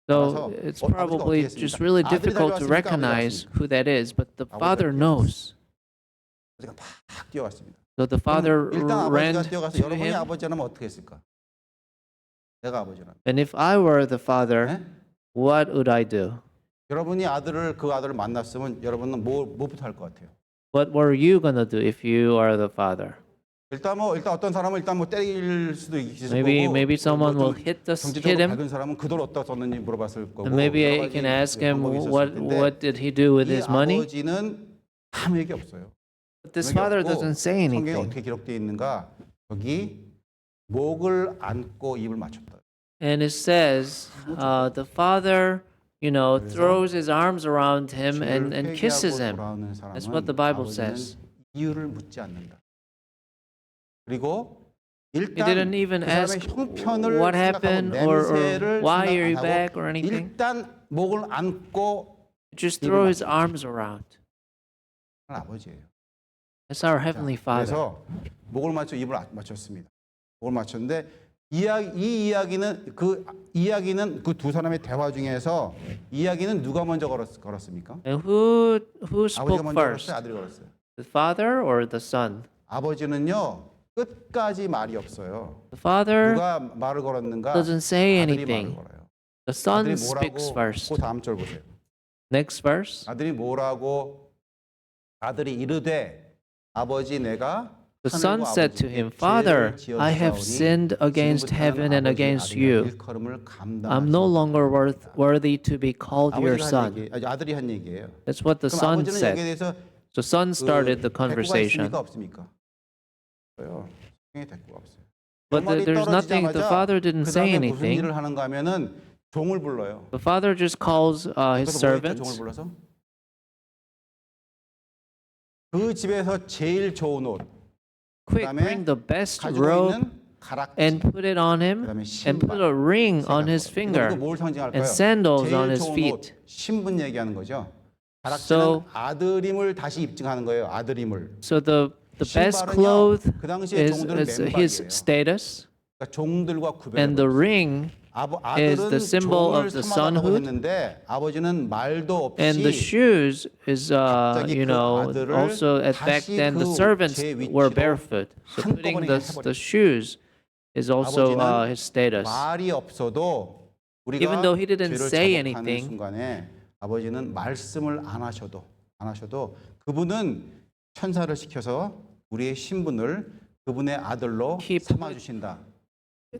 S1: So it's probably just really difficult to recognize who that is, but the Father knows.
S2: 아버지가 막 뛰어갔습니다.
S1: So the Father
S2: 일단
S1: ran
S2: 아버지가 뛰어가서
S1: to
S2: 여러분이
S1: Him.
S2: 아버지라면 어떻게 했을까? 내가 아버지라면.
S1: And if I were the Father,
S2: 네?
S1: what would I do?
S2: 여러분이 그 아들을 만났으면 여러분은 뭐부터 할 것 같아요?
S1: What were you gonna do if you are the Father?
S2: 일단 어떤 사람은 일단 때릴 수도 있을
S1: Maybe
S2: 거고
S1: someone will hit
S2: 경제적으로
S1: him,
S2: 밝은 사람은 그 돈 어디다 썼는지 물어봤을 거고
S1: and maybe
S2: 여러
S1: I
S2: 가지
S1: can ask him
S2: 방법이 있었을
S1: what
S2: 텐데
S1: did he do with
S2: 이
S1: his money.
S2: 아버지는 아무 얘기 없어요.
S1: But this
S2: 얘기
S1: Father
S2: 없고
S1: doesn't say
S2: 성경에
S1: anything,
S2: 어떻게 기록되어 있는가? 여기 목을 안고 입을 맞췄다.
S1: and it says the Father, throws his arms around him and kisses him.
S2: 돌아오는 사람은
S1: That's what the Bible
S2: 아버지는
S1: says.
S2: 이유를 묻지 않는다. 그리고
S1: He
S2: 일단
S1: didn't even
S2: 그 사람의
S1: ask
S2: 형편을
S1: what
S2: 생각하고
S1: happened or
S2: 냄새를
S1: why are you
S2: 생각 안
S1: back
S2: 하고
S1: or anything.
S2: 일단 목을 안고
S1: Just throw his arms around.
S2: 하는 아버지예요.
S1: That's our Heavenly Father.
S2: 그래서 목을 맞춰 입을 맞췄습니다. 목을 맞췄는데 이 이야기는 그 두 사람의 대화 중에서 이야기는 누가 먼저 걸었습니까?
S1: And who
S2: 아버지가
S1: spoke
S2: 먼저
S1: first?
S2: 걸었어요, 아들이 걸었어요.
S1: The Father or the Son?
S2: 아버지는요 끝까지 말이 없어요.
S1: The Father
S2: 누가 말을 걸었는가?
S1: doesn't say
S2: 아들이 말을
S1: anything.
S2: 걸어요.
S1: The Son
S2: 아들이
S1: speaks
S2: 뭐라고?
S1: first.
S2: 그 다음 절 보세요.
S1: Next verse.
S2: 아들이 뭐라고? 아들이 이르되 아버지 내가
S1: The Son said to him, Father, I have sinned against heaven and against you. I'm no longer worthy to be called your son.
S2: 아들이 한 얘기예요.
S1: That's what the
S2: 그럼
S1: Son
S2: 아버지는 여기에
S1: said.
S2: 대해서
S1: The Son started the
S2: 대꾸가
S1: conversation.
S2: 있습니까 없습니까? 없어요. 성경에 대꾸가 없어요.
S1: But
S2: 그 말이
S1: there's nothing, the
S2: 떨어지자마자
S1: Father didn't
S2: 그
S1: say
S2: 다음에 무슨
S1: anything.
S2: 일을 하는가 하면은 종을 불러요.
S1: The Father just calls his
S2: 그래서 뭐 했죠? 종을
S1: servants.
S2: 불러서 그 집에서 제일 좋은 옷
S1: Quick,
S2: 그다음에
S1: bring the best
S2: 가지고
S1: robe
S2: 있는 가락지
S1: and put it on him,
S2: 그다음에
S1: and put
S2: 신발
S1: a ring on his
S2: 이거
S1: finger,
S2: 뭘 상징할까요?
S1: and sandals on
S2: 제일
S1: his
S2: 좋은 옷
S1: feet.
S2: 신분 얘기하는 거죠. 가락지는
S1: So-
S2: 아들임을 다시 입증하는 거예요. 아들임을.
S1: So the best
S2: 신발은요,
S1: clothes
S2: 그 당시에
S1: is
S2: 종들은
S1: his
S2: 맨발이에요.
S1: status,
S2: 그러니까 종들과
S1: and the
S2: 구별해요.
S1: ring is
S2: 아들은
S1: the symbol
S2: 종을
S1: of the
S2: 삼아달라고
S1: sonhood,
S2: 했는데 아버지는 말도
S1: and the
S2: 없이
S1: shoes is
S2: 갑자기 그 아들을
S1: also at back
S2: 다시
S1: then the
S2: 그
S1: servants
S2: 제
S1: were
S2: 위치로
S1: barefoot. So putting
S2: 한꺼번에
S1: the shoes is also
S2: 아버지는
S1: his status.
S2: 말이 없어도 우리가
S1: Even though he didn't
S2: 죄를
S1: say
S2: 자복하는
S1: anything,
S2: 순간에 아버지는 말씀을 안 하셔도 그분은 천사를 시켜서 우리의 신분을 그분의 아들로
S1: He
S2: 삼아 주신다.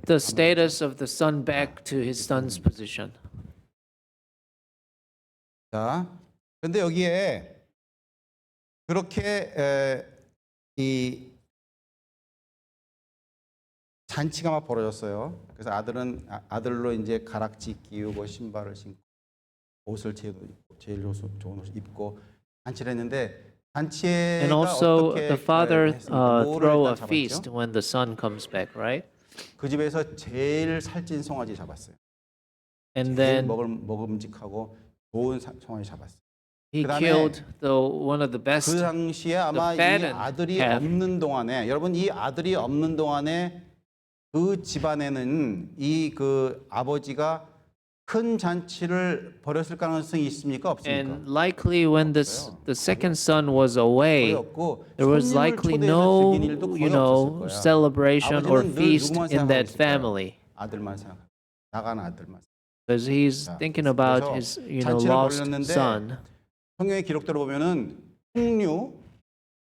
S1: the status of the son back to his son's position.
S2: 자, 그런데 여기에 그렇게 이 잔치가 막 벌어졌어요. 그래서 아들로 이제 가락지 끼우고 신발을 신고 옷을 제일 좋은 옷을 입고 잔치를 했는데 잔치에
S1: And also
S2: 어떻게
S1: the father
S2: 뭐를
S1: throw a
S2: 일단
S1: feast
S2: 잡았죠?
S1: when the son comes back, right?
S2: 그 집에서 제일 살찐 송아지 잡았어요.
S1: And
S2: 제일
S1: then
S2: 먹음직하고 좋은 송아지 잡았어요.
S1: he
S2: 그다음에
S1: killed one of the best.
S2: 그 당시에 아마 이
S1: fattened
S2: 아들이
S1: calf.
S2: 없는 동안에 여러분 이 아들이 없는 동안에 그 집안에는 이 그 아버지가 큰 잔치를 벌였을 가능성이 있습니까? 없습니까?
S1: And likely when the second son was
S2: 거의
S1: away,
S2: 없고
S1: there was
S2: 손님을
S1: likely
S2: 초대해서
S1: no,
S2: 즐긴 일도 거의
S1: you
S2: 없었을
S1: know,
S2: 거야.
S1: celebration or
S2: 아버지는 늘
S1: feast
S2: 누구만
S1: in that
S2: 생각하고 있을 거예요?
S1: family.
S2: 아들만 생각. 나간 아들만.
S1: Because he's
S2: 자,
S1: thinking about
S2: 그래서
S1: his,
S2: 잔치를
S1: lost
S2: 벌였는데
S1: son.
S2: 성경의 기록대로 보면은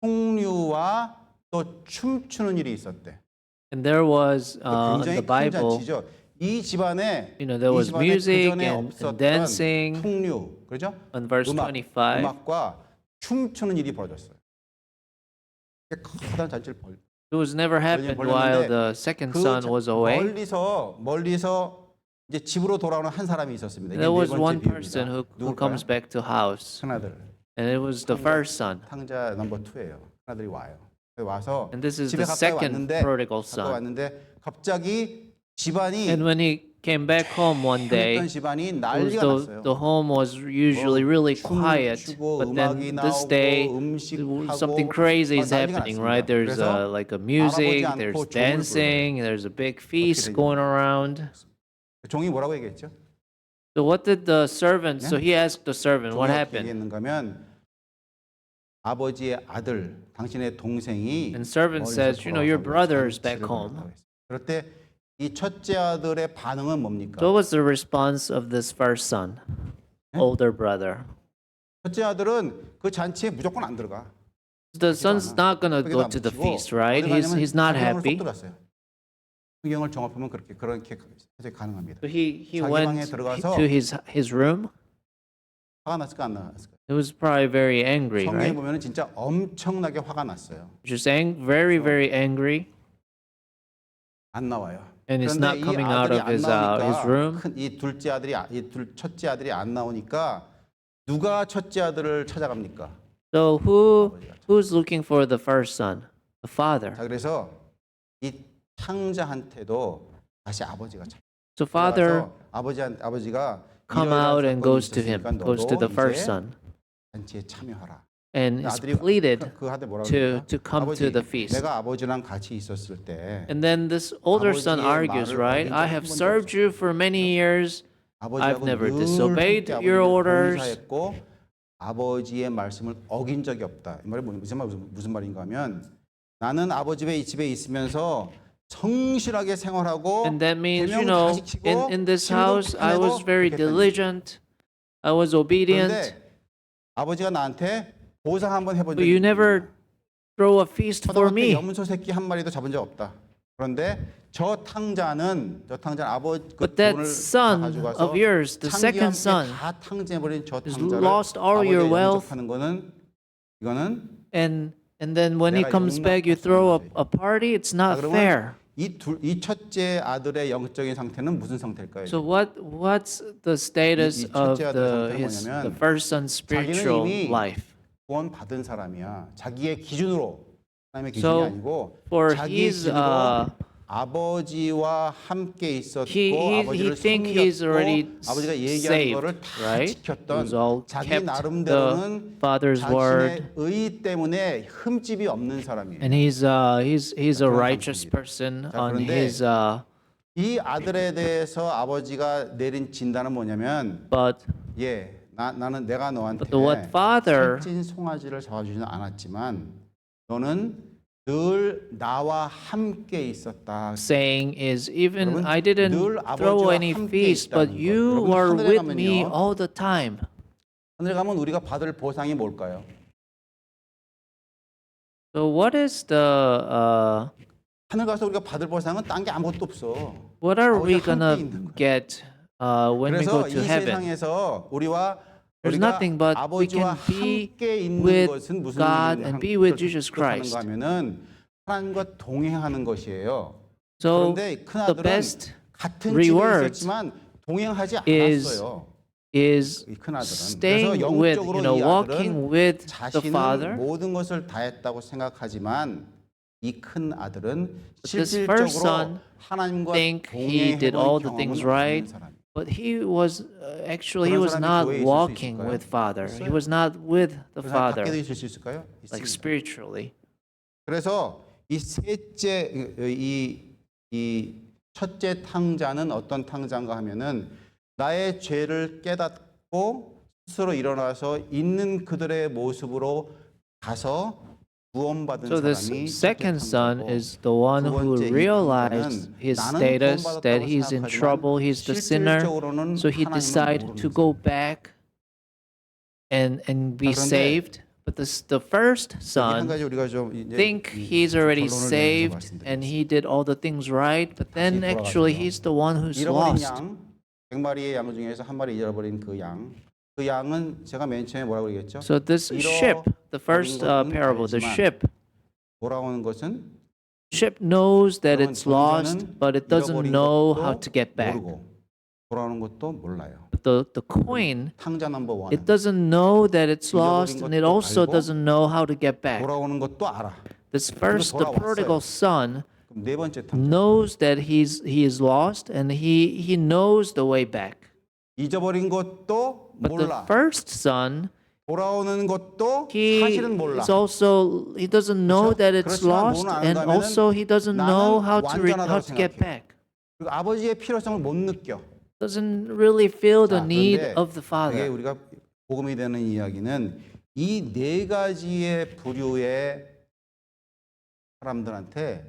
S2: 풍류와 또 춤추는 일이 있었대.
S1: And there was,
S2: 굉장히
S1: the
S2: 큰
S1: Bible,
S2: 잔치죠. 이 집안에
S1: there
S2: 이
S1: was
S2: 집안에
S1: music
S2: 그전에
S1: and
S2: 없었던
S1: dancing.
S2: 풍류, 그죠?
S1: On verse 25,
S2: 음악과 춤추는 일이 벌어졌어요. 커다란 잔치를
S1: it was never happened while the second son was away.
S2: 멀리서 이제 집으로 돌아오는 한 사람이 있었습니다. 이게
S1: There
S2: 네
S1: was
S2: 번째
S1: one
S2: 비유입니다.
S1: person who
S2: 누굴까요?
S1: comes back to house,
S2: 큰아들.
S1: and it was the first son.
S2: 탕자 넘버 2예요. 큰아들이 와요. 와서
S1: And this is
S2: 집에
S1: the
S2: 가까이
S1: second
S2: 왔는데
S1: prodigal
S2: 가까이
S1: son.
S2: 왔는데 갑자기 집안이
S1: And when he came back home one day,
S2: 했던 집안이
S1: it was
S2: 난리가 났어요.
S1: the home was usually really
S2: 춤을
S1: quiet,
S2: 추고
S1: but
S2: 음악이
S1: then this
S2: 나오고
S1: day
S2: 음식하고
S1: something crazy is
S2: 난리가
S1: happening,
S2: 났습니다.
S1: right? There's
S2: 그래서
S1: like a music,
S2: 알아보지
S1: there's
S2: 않고 종을
S1: dancing, there's a big feast
S2: 되냐?
S1: going around.
S2: 종이 뭐라고 얘기했죠?
S1: So what did the servant? So he asked the servant, what
S2: 종이 어떻게
S1: happened?
S2: 얘기했는가 하면 아버지의 아들, 당신의 동생이
S1: And servant
S2: 멀리서
S1: says, your
S2: 돌아와서
S1: brother is back
S2: 잔치를
S1: home.
S2: 벌였다고 했어요. 그럴 때 이 첫째 아들의 반응은 뭡니까?
S1: So what was the response of this first son, older brother?
S2: 첫째 아들은 그 잔치에 무조건 안 들어가.
S1: The son's not gonna go to the feast, right? He's not happy.
S2: 성경을 종합하면 그렇게 해석이 가능합니다.
S1: So he
S2: 자기
S1: went
S2: 방에 들어가서
S1: to his room.
S2: 화가 났을까 안 났을까?
S1: He was probably very angry,
S2: 성경에
S1: right?
S2: 보면은 진짜 엄청나게 화가 났어요.
S1: Just very, very angry,
S2: 안 나와요.
S1: and he's
S2: 그런데
S1: not
S2: 이
S1: coming out
S2: 아들이
S1: of
S2: 안
S1: his
S2: 나오니까
S1: room.
S2: 이 둘째 아들이 첫째 아들이 안 나오니까 누가 첫째 아들을 찾아갑니까?
S1: So who's looking for the first son? The father.
S2: 자 그래서 이 탕자한테도 다시 아버지가 찾아.
S1: So father
S2: 아버지가
S1: come
S2: 이러이러한
S1: out and
S2: 사건이
S1: goes to him,
S2: 있었으니까
S1: goes to
S2: 너도
S1: the first
S2: 이제
S1: son,
S2: 잔치에 참여하라.
S1: and is
S2: 아들이
S1: pleaded
S2: 그 아들 뭐라고
S1: to
S2: 그럴까?
S1: come
S2: 아버지,
S1: to the feast.
S2: 내가 아버지랑 같이 있었을 때
S1: And then this older son
S2: 아버지의
S1: argues,
S2: 말을
S1: right?
S2: 어긴
S1: I
S2: 적이
S1: have
S2: 한 번도
S1: served you for many years.
S2: 아버지하고
S1: I've never
S2: 늘
S1: disobeyed
S2: 함께
S1: your
S2: 아버지를
S1: orders.
S2: 봉사했고 아버지의 말씀을 어긴 적이 없다. 이 말이 무슨 말인가 하면 나는 아버지 집에 있으면서 성실하게 생활하고
S1: And that means,
S2: 계명을 다
S1: in
S2: 지키고
S1: this
S2: 힘도
S1: house, I was
S2: 빼내고
S1: very
S2: 그렇게 했다는
S1: diligent. I was obedient.
S2: 그런데 아버지가 나한테 보상 한번 해본
S1: But
S2: 적이
S1: you never throw a feast for
S2: 초등학교
S1: me.
S2: 염소 새끼 한 마리도 잡은 적 없다. 그런데 저 탕자는 아버지 그
S1: But that
S2: 돈을 다
S1: son
S2: 가져가서
S1: of yours, the second son,
S2: 다 탕제해버린 저
S1: has
S2: 탕자를
S1: lost all your
S2: 아버지가
S1: wealth.
S2: 영접하는 거는 이거는
S1: and then when he
S2: 내가
S1: comes back, you
S2: 용납할 수
S1: throw
S2: 없는
S1: a party. It's not
S2: 그러면
S1: fair.
S2: 이 첫째 아들의 영적인 상태는 무슨 상태일까요?
S1: So what's the status
S2: 이
S1: of
S2: 첫째 아들의 상태는
S1: the
S2: 뭐냐면
S1: first son's spiritual
S2: 이미
S1: life?
S2: 구원 받은 사람이야. 자기의 기준으로 하나님의 기준이
S1: So
S2: 아니고
S1: for
S2: 자기의
S1: his
S2: 기준으로 아버지와 함께 있었고
S1: he
S2: 아버지를
S1: think he's already
S2: 섬겼고 아버지가 얘기하는
S1: saved,
S2: 거를 다
S1: right?
S2: 지켰던
S1: He's all
S2: 자기
S1: kept
S2: 나름대로는
S1: the father's word,
S2: 자신의 의 때문에 흠집이 없는 사람이에요.
S1: and he's a
S2: 그런
S1: righteous
S2: 상태입니다.
S1: person
S2: 자,
S1: on
S2: 그런데
S1: his
S2: 이 아들에 대해서 아버지가 내린 진단은 뭐냐면
S1: but
S2: 나는 내가 너한테
S1: But what father-
S2: 살찐 송아지를 잡아주지는 않았지만 너는 늘 나와 함께 있었다.
S1: saying is even
S2: 여러분,
S1: I didn't
S2: 늘
S1: throw
S2: 아버지와
S1: any
S2: 함께
S1: feast, but
S2: 있다는
S1: you
S2: 것. 여러분,
S1: were
S2: 하늘에
S1: with me
S2: 가면요.
S1: all the time.
S2: 하늘에 가면 우리가 받을 보상이 뭘까요?
S1: So what is the
S2: 하늘 가서 우리가 받을 보상은 딴 게 아무것도 없어.
S1: what are we
S2: 아버지와 함께
S1: gonna
S2: 있는 거야.
S1: get when we go
S2: 그래서
S1: to
S2: 이
S1: heaven?
S2: 세상에서 우리가
S1: There's nothing but we
S2: 아버지와
S1: can be
S2: 함께 있는
S1: with
S2: 것은 무슨
S1: God and be with Jesus
S2: 뜻하는가
S1: Christ.
S2: 하면은 하나님과 동행하는 것이에요.
S1: So
S2: 그런데 큰
S1: the
S2: 아들은
S1: best
S2: 같은 집에
S1: reward
S2: 있었지만 동행하지
S1: is
S2: 않았어요.
S1: is
S2: 이 큰 아들은
S1: staying
S2: 그래서
S1: with,
S2: 영적으로 이
S1: walking
S2: 아들은
S1: with the
S2: 자신은
S1: Father.
S2: 모든 것을 다했다고 생각하지만 이 큰 아들은
S1: this first
S2: 실질적으로
S1: son
S2: 하나님과
S1: think he did all the things
S2: 동행해본
S1: right,
S2: 경험은 없는 사람이에요.
S1: but he was actually he
S2: 그런
S1: was
S2: 사람이
S1: not
S2: 교회에 있을 수
S1: walking
S2: 있을까요?
S1: with Father. He
S2: 있어요.
S1: was not with the
S2: 그런 사람이 밖에도
S1: Father,
S2: 있을 수 있을까요?
S1: like
S2: 있습니다.
S1: spiritually.
S2: 그래서 이 셋째 이 첫째 탕자는 어떤 탕자인가 하면은 나의 죄를 깨닫고 스스로 일어나서 있는 그들의 모습으로 가서 구원받은
S1: So this
S2: 사람이
S1: second son
S2: 첫째
S1: is the one
S2: 두
S1: who
S2: 번째 이
S1: realized
S2: 탕자는
S1: his
S2: 나는
S1: status,
S2: 구원받았다고
S1: that he's in
S2: 생각하지만
S1: trouble, he's the sinner.
S2: 실질적으로는
S1: So he
S2: 하나님을
S1: decided to
S2: 모르는
S1: go
S2: 사람.
S1: back and be
S2: 그런데
S1: saved. But the first
S2: 여기 한
S1: son
S2: 가지 우리가 좀 이제
S1: think
S2: 이
S1: he's already
S2: 결론을 내려서
S1: saved and
S2: 말씀드리겠습니다.
S1: he did all the things right, but then
S2: 다시
S1: actually
S2: 돌아가서요.
S1: he's the one who's
S2: 잃어버린
S1: lost.
S2: 양, 100마리의 양 중에서 한 마리 잃어버린 그 양. 그 양은 제가 맨 처음에 뭐라고 그랬겠죠?
S1: So this ship, the first parable, the ship
S2: 돌아오는 것은
S1: knows that
S2: 그러면
S1: it's lost,
S2: 정자는
S1: but it doesn't
S2: 잃어버린
S1: know
S2: 것도
S1: how to get back.
S2: 모르고 돌아오는 것도 몰라요.
S1: But the coin,
S2: 탕자 넘버 원.
S1: it doesn't know that it's
S2: 잃어버린
S1: lost, and it
S2: 것도
S1: also
S2: 알고
S1: doesn't know how to get back.
S2: 돌아오는 것도 알아.
S1: This first, the
S2: 돌아왔어요.
S1: prodigal son,
S2: 그럼 네 번째 탕자.
S1: knows that he is lost, and he knows the way back.
S2: 잊어버린 것도
S1: But the
S2: 몰라.
S1: first son,
S2: 돌아오는 것도
S1: he
S2: 사실은 몰라.
S1: is also, he doesn't know
S2: 그렇죠?
S1: that it's
S2: 그렇지만
S1: lost,
S2: 뭐는
S1: and
S2: 아는가
S1: also he doesn't know
S2: 나는
S1: how to get
S2: 완전하다고
S1: back.
S2: 그리고 아버지의 필요성을 못 느껴.
S1: Doesn't really feel the
S2: 자,
S1: need
S2: 그런데
S1: of the
S2: 이게
S1: father.
S2: 우리가 복음이 되는 이야기는 이 네 가지의 부류의 사람들한테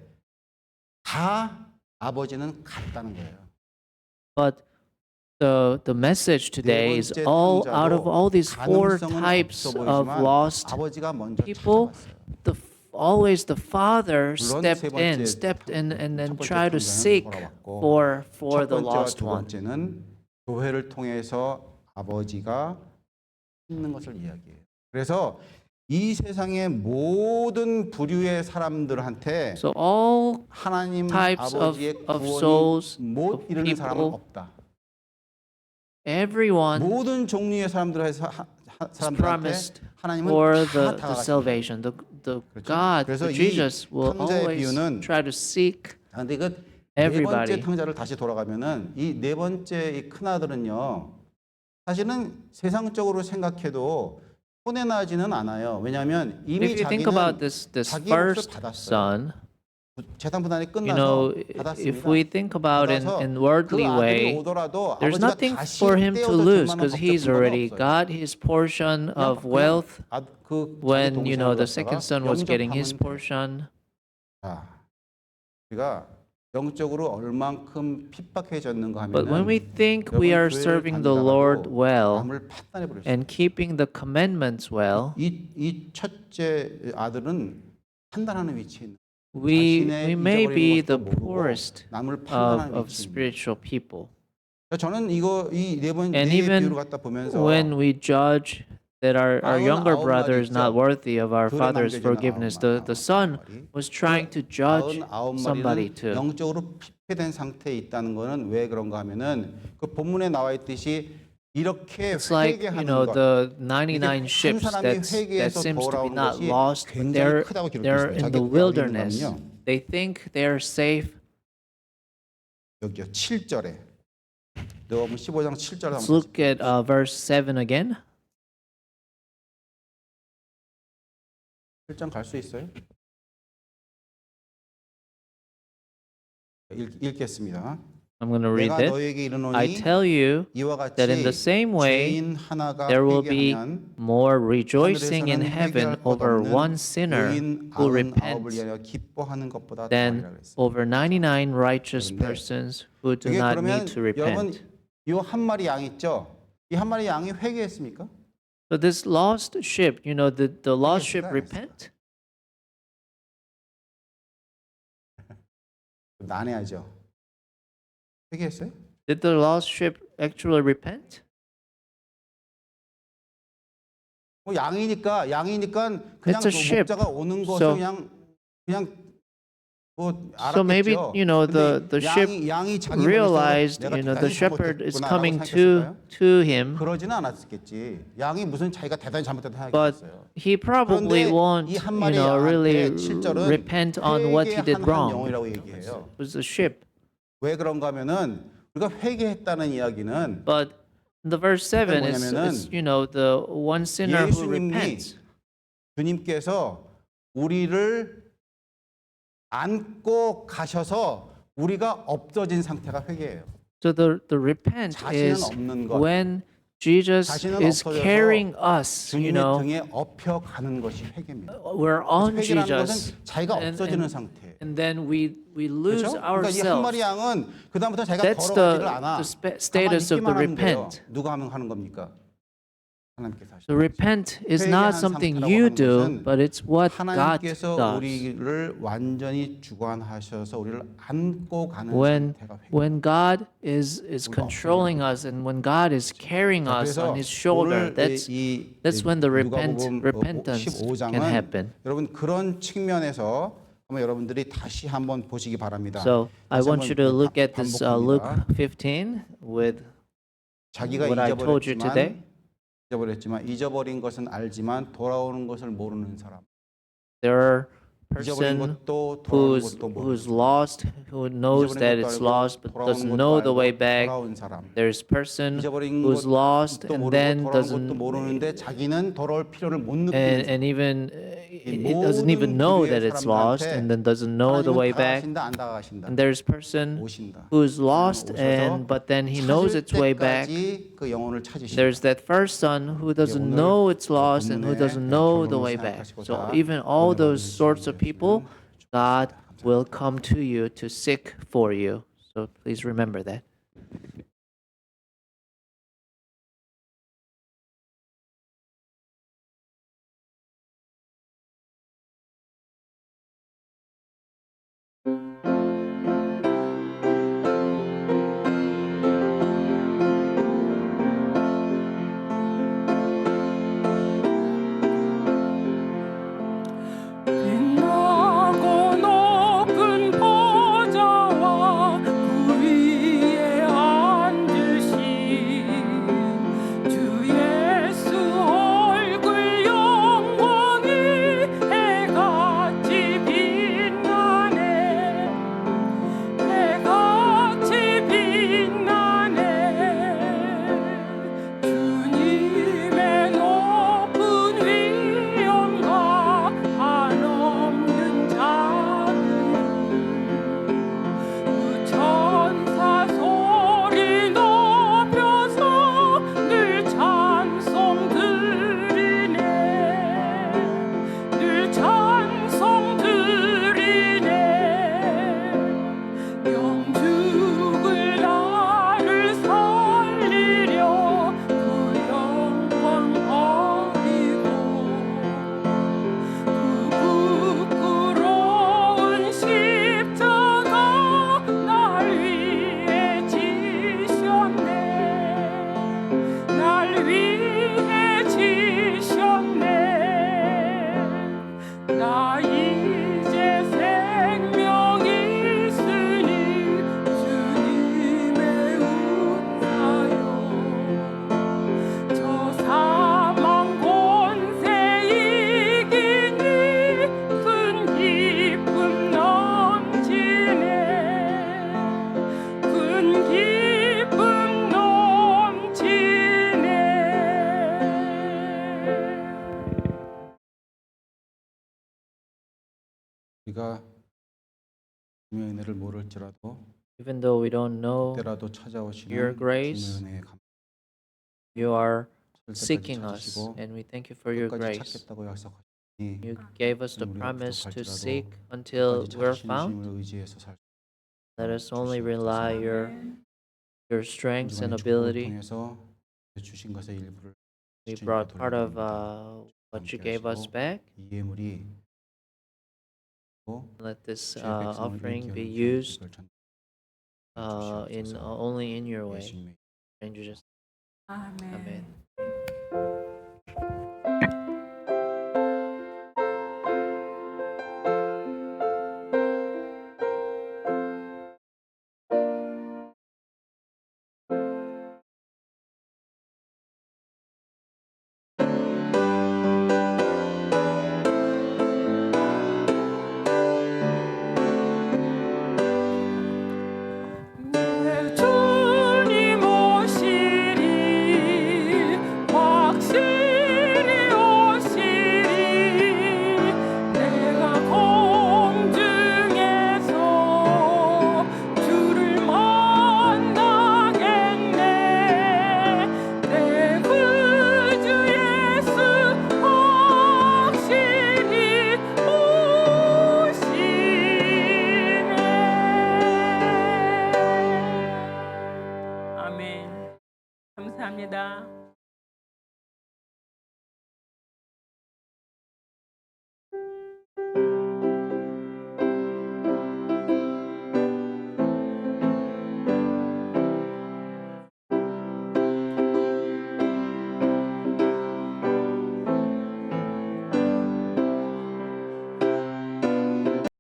S2: 다 아버지는 같다는 거예요.
S1: But the message today is
S2: 번째
S1: all
S2: 탕자도
S1: out of all these four
S2: 가능성은
S1: types
S2: 없어
S1: of
S2: 보이지만
S1: lost
S2: 아버지가 먼저
S1: people.
S2: 찾아왔어요.
S1: Always the father
S2: 물론 세 번째
S1: stepped in and
S2: 첫 번째
S1: tried to
S2: 탕자는
S1: seek
S2: 돌아왔고
S1: for
S2: 첫
S1: the
S2: 번째와
S1: lost
S2: 두
S1: one.
S2: 번째는 교회를 통해서 아버지가 찾는 것을 이야기해요. 그래서 이 세상의 모든 부류의 사람들한테
S1: So all
S2: 하나님
S1: types
S2: 아버지의
S1: of
S2: 구원이
S1: souls,
S2: 못
S1: of
S2: 이루는 사람은
S1: people,
S2: 없다.
S1: everyone
S2: 모든 종류의 사람들한테
S1: promised
S2: 하나님은
S1: for
S2: 다
S1: the
S2: 다가가십니다.
S1: salvation. The
S2: 그렇죠?
S1: God,
S2: 그래서
S1: the
S2: 이
S1: Jesus will
S2: 탕자의
S1: always
S2: 비유는
S1: try to seek
S2: 그런데 그 네 번째
S1: everybody.
S2: 탕자를 다시 돌아가면은 이 네 번째 이 큰 아들은요 사실은 세상적으로 생각해도 손해 나지는 않아요. 왜냐하면 이미
S1: If you think about
S2: 자기는
S1: this
S2: 자기
S1: first
S2: 몫을 받았어요.
S1: son,
S2: 재산 분할이
S1: you know,
S2: 끝나서 받았습니다.
S1: if we think about it
S2: 받아서
S1: in
S2: 그
S1: worldly
S2: 아들이
S1: way,
S2: 오더라도
S1: there's
S2: 아버지가
S1: nothing
S2: 다시
S1: for him to
S2: 떼어서 줄
S1: lose
S2: 만한
S1: because he's
S2: 법적 근거가
S1: already
S2: 없어요.
S1: got his portion of
S2: 그냥
S1: wealth
S2: 그 자기
S1: when, you know,
S2: 동생을
S1: the
S2: 갖다가
S1: second son was getting his
S2: 영접하면 돼요.
S1: portion.
S2: 자, 우리가 영적으로 얼만큼 핍박해졌는가
S1: But when
S2: 하면은
S1: we think we are
S2: 여러분 교회를
S1: serving the Lord
S2: 다니다가도
S1: well
S2: 남을 판단해 버렸어요.
S1: and keeping the commandments well,
S2: 이 첫째 아들은 판단하는 위치에 있는
S1: we
S2: 자신의
S1: may be
S2: 잊어버린
S1: the
S2: 것도 모르고
S1: poorest
S2: 남을 판단하는
S1: of
S2: 위치에 있는
S1: spiritual people.
S2: 저는 이 네
S1: And
S2: 비유를
S1: even
S2: 갖다 보면서
S1: when we judge that our younger
S2: 99
S1: brother is not
S2: 있죠.
S1: worthy of our
S2: 글에
S1: father's
S2: 남겨진
S1: forgiveness, the son
S2: 99
S1: was trying to judge
S2: 99
S1: somebody
S2: 마리는
S1: too.
S2: 영적으로 피폐된 상태에 있다는 거는 왜 그런가 하면은 그 본문에 나와 있듯이 이렇게
S1: It's like, you
S2: 회개하는
S1: know,
S2: 것
S1: the
S2: 이게
S1: 99
S2: 한
S1: ships
S2: 사람이
S1: that
S2: 회개해서
S1: seems to be
S2: 돌아오는
S1: not
S2: 것이
S1: lost, but
S2: 굉장히 크다고
S1: they're
S2: 기록했어요.
S1: in the
S2: 자기
S1: wilderness.
S2: 어디 있는가면요.
S1: They think they're safe.
S2: 여기요 7절에 너무 15장 7절
S1: Let's
S2: 한번
S1: look at verse 7 again.
S2: 7장 갈 수 있어요? 읽겠습니다.
S1: I'm going to read
S2: 내가
S1: it.
S2: 너에게
S1: I
S2: 이르노니
S1: tell you
S2: 이와 같이
S1: that in the same way
S2: 죄인 하나가
S1: there will be
S2: 회개하면
S1: more rejoicing in
S2: 하늘에서는
S1: heaven
S2: 회개할 것
S1: over
S2: 없는
S1: one sinner
S2: 의인
S1: who
S2: 99을
S1: repents
S2: 위하여 기뻐하는 것보다
S1: than
S2: 더하리라 그랬어요.
S1: over 99 righteous
S2: 그런데
S1: persons who do
S2: 이게
S1: not
S2: 그러면
S1: need to
S2: 여러분
S1: repent.
S2: 이 한 마리 양 있죠? 이 한 마리 양이 회개했습니까?
S1: So this lost ship, you know, the lost ship repent?
S2: 난해하죠. 회개했어요?
S1: Did the lost ship actually repent?
S2: 뭐 양이니까 그냥
S1: It's a ship.
S2: 목자가 오는 것을
S1: So-
S2: 그냥 뭐 알았겠죠.
S1: So maybe, you know, the
S2: 근데
S1: ship
S2: 양이 자기
S1: realized,
S2: 머릿속으로
S1: you know,
S2: 내가
S1: the
S2: 대단히
S1: shepherd is
S2: 잘못했구나라고
S1: coming
S2: 생각했을까요?
S1: to him,
S2: 그러지는 않았겠지. 양이 무슨 자기가 대단히 잘못했다
S1: but
S2: 하겠어요.
S1: he probably
S2: 그런데
S1: won't,
S2: 이 한
S1: you
S2: 마리
S1: know, really
S2: 양한테 7절은
S1: repent on what he did
S2: 회개하는
S1: wrong.
S2: 영이라고 얘기해요.
S1: It was a ship.
S2: 왜 그런가 하면은 우리가 회개했다는 이야기는
S1: But the verse 7 is, you know, the one sinner who
S2: 예수님이
S1: repents.
S2: 주님께서 우리를 안고 가셔서 우리가 없어진 상태가 회개예요.
S1: So the repent
S2: 자신은
S1: is
S2: 없는 것,
S1: when Jesus
S2: 자신은
S1: is
S2: 없어져서
S1: carrying us,
S2: 주님의 등에 업혀 가는 것이 회개입니다.
S1: we're on
S2: 회개라는
S1: Jesus,
S2: 것은 자기가
S1: and-
S2: 없어지는 상태예요.
S1: and then we lose
S2: 그렇죠? 그러니까 이 한 마리
S1: ourselves.
S2: 양은 그 다음부터 자기가
S1: That's
S2: 걸어가지를 않아.
S1: the status of
S2: 가만히
S1: the
S2: 있기만 하면 돼요.
S1: repent.
S2: 누가 하는 겁니까? 하나님께서 하시는
S1: The repent is
S2: 회개한
S1: not something
S2: 상태라고
S1: you
S2: 하는
S1: do,
S2: 것은
S1: but it's what God
S2: 하나님께서
S1: does.
S2: 우리를 완전히 주관하셔서 우리를 안고 가는
S1: When
S2: 상태가 회개.
S1: when God is controlling us and when God is carrying us on His shoulder, that's when the repentance can happen.
S2: 여러분 그런 측면에서 한번 여러분들이 다시 한번 보시기 바랍니다.
S1: So I
S2: 다시
S1: want you to
S2: 한번
S1: look at this Luke
S2: 반복합니다.
S1: 15 with
S2: 자기가
S1: what I told you today.
S2: 잊어버렸지만 잊어버린 것은 알지만 돌아오는 것을 모르는 사람.
S1: There are
S2: 잊어버린
S1: person
S2: 것도 돌아오는
S1: who's
S2: 것도 모르는
S1: lost, who knows that it's lost but doesn't know the way back.
S2: 돌아온 사람.
S1: There's person
S2: 잊어버린
S1: who's lost
S2: 것도
S1: and
S2: 모르고
S1: then
S2: 돌아온 것도
S1: doesn't
S2: 모르는데 자기는 돌아올 필요를 못 느끼는
S1: and even it doesn't even know that it's lost and then doesn't know the way back.
S2: 다가가신다 안 다가가신다.
S1: And there's person
S2: 오신다.
S1: who's lost and but then he knows its way back.
S2: 그 영혼을 찾으신다.
S1: There's that first son who doesn't know it's lost and who doesn't know the way back. So even all those sorts of people, God will come to you to seek for you. So please remember that.
S3: 빛나고 높은 보좌와 그 위에 앉으신 주 예수 얼굴 영광이 해같이 빛나네 해같이 빛나네 주님의 높은 위엄과 한없는 자비로 그 천사 소리 높여서 늘 찬송 드리네 늘 찬송 드리네 영죽을 나를 살리려 그 영광 버리고 그 부끄러운 십자가 날 위해 지셨네 날 위해 지셨네 나 이제 생명이 있으니 주님의 은사요 저 사망 권세 이기니 큰 기쁨 넘치네 큰 기쁨 넘치네
S2: 우리가 주님의 은혜를 모를지라도
S1: Even though we don't know
S2: 때라도 찾아오시는
S1: Your grace,
S2: 주님의 은혜에 감사를
S1: you are
S2: 때까지
S1: seeking us,
S2: 찾으시고
S1: and we thank you for your
S2: 끝까지
S1: grace.
S2: 찾겠다고 약속하시니
S1: You gave us the
S2: 우리가
S1: promise to
S2: 부족할지라도
S1: seek until
S2: 끝까지
S1: we're
S2: 찾으시는
S1: found.
S2: 주님을 의지해서 살
S1: Let us only rely your strengths and
S2: 주님의 축복을
S1: ability.
S2: 통해서 주신 것의 일부를
S1: We
S2: 주님께
S1: brought part of
S2: 돌려드립니다.
S1: what you gave us back.
S2: 이 예물이
S1: Let this
S2: 주의 백성을
S1: offering be
S2: 일깨우는
S1: used
S2: 기업을 전-
S1: in
S2: 주시옵소서.
S1: only in your way.
S2: 예수님의
S1: In Jesus'
S3: 아멘.
S1: name. Amen.
S3: 내 주님 오시리 감사합니다.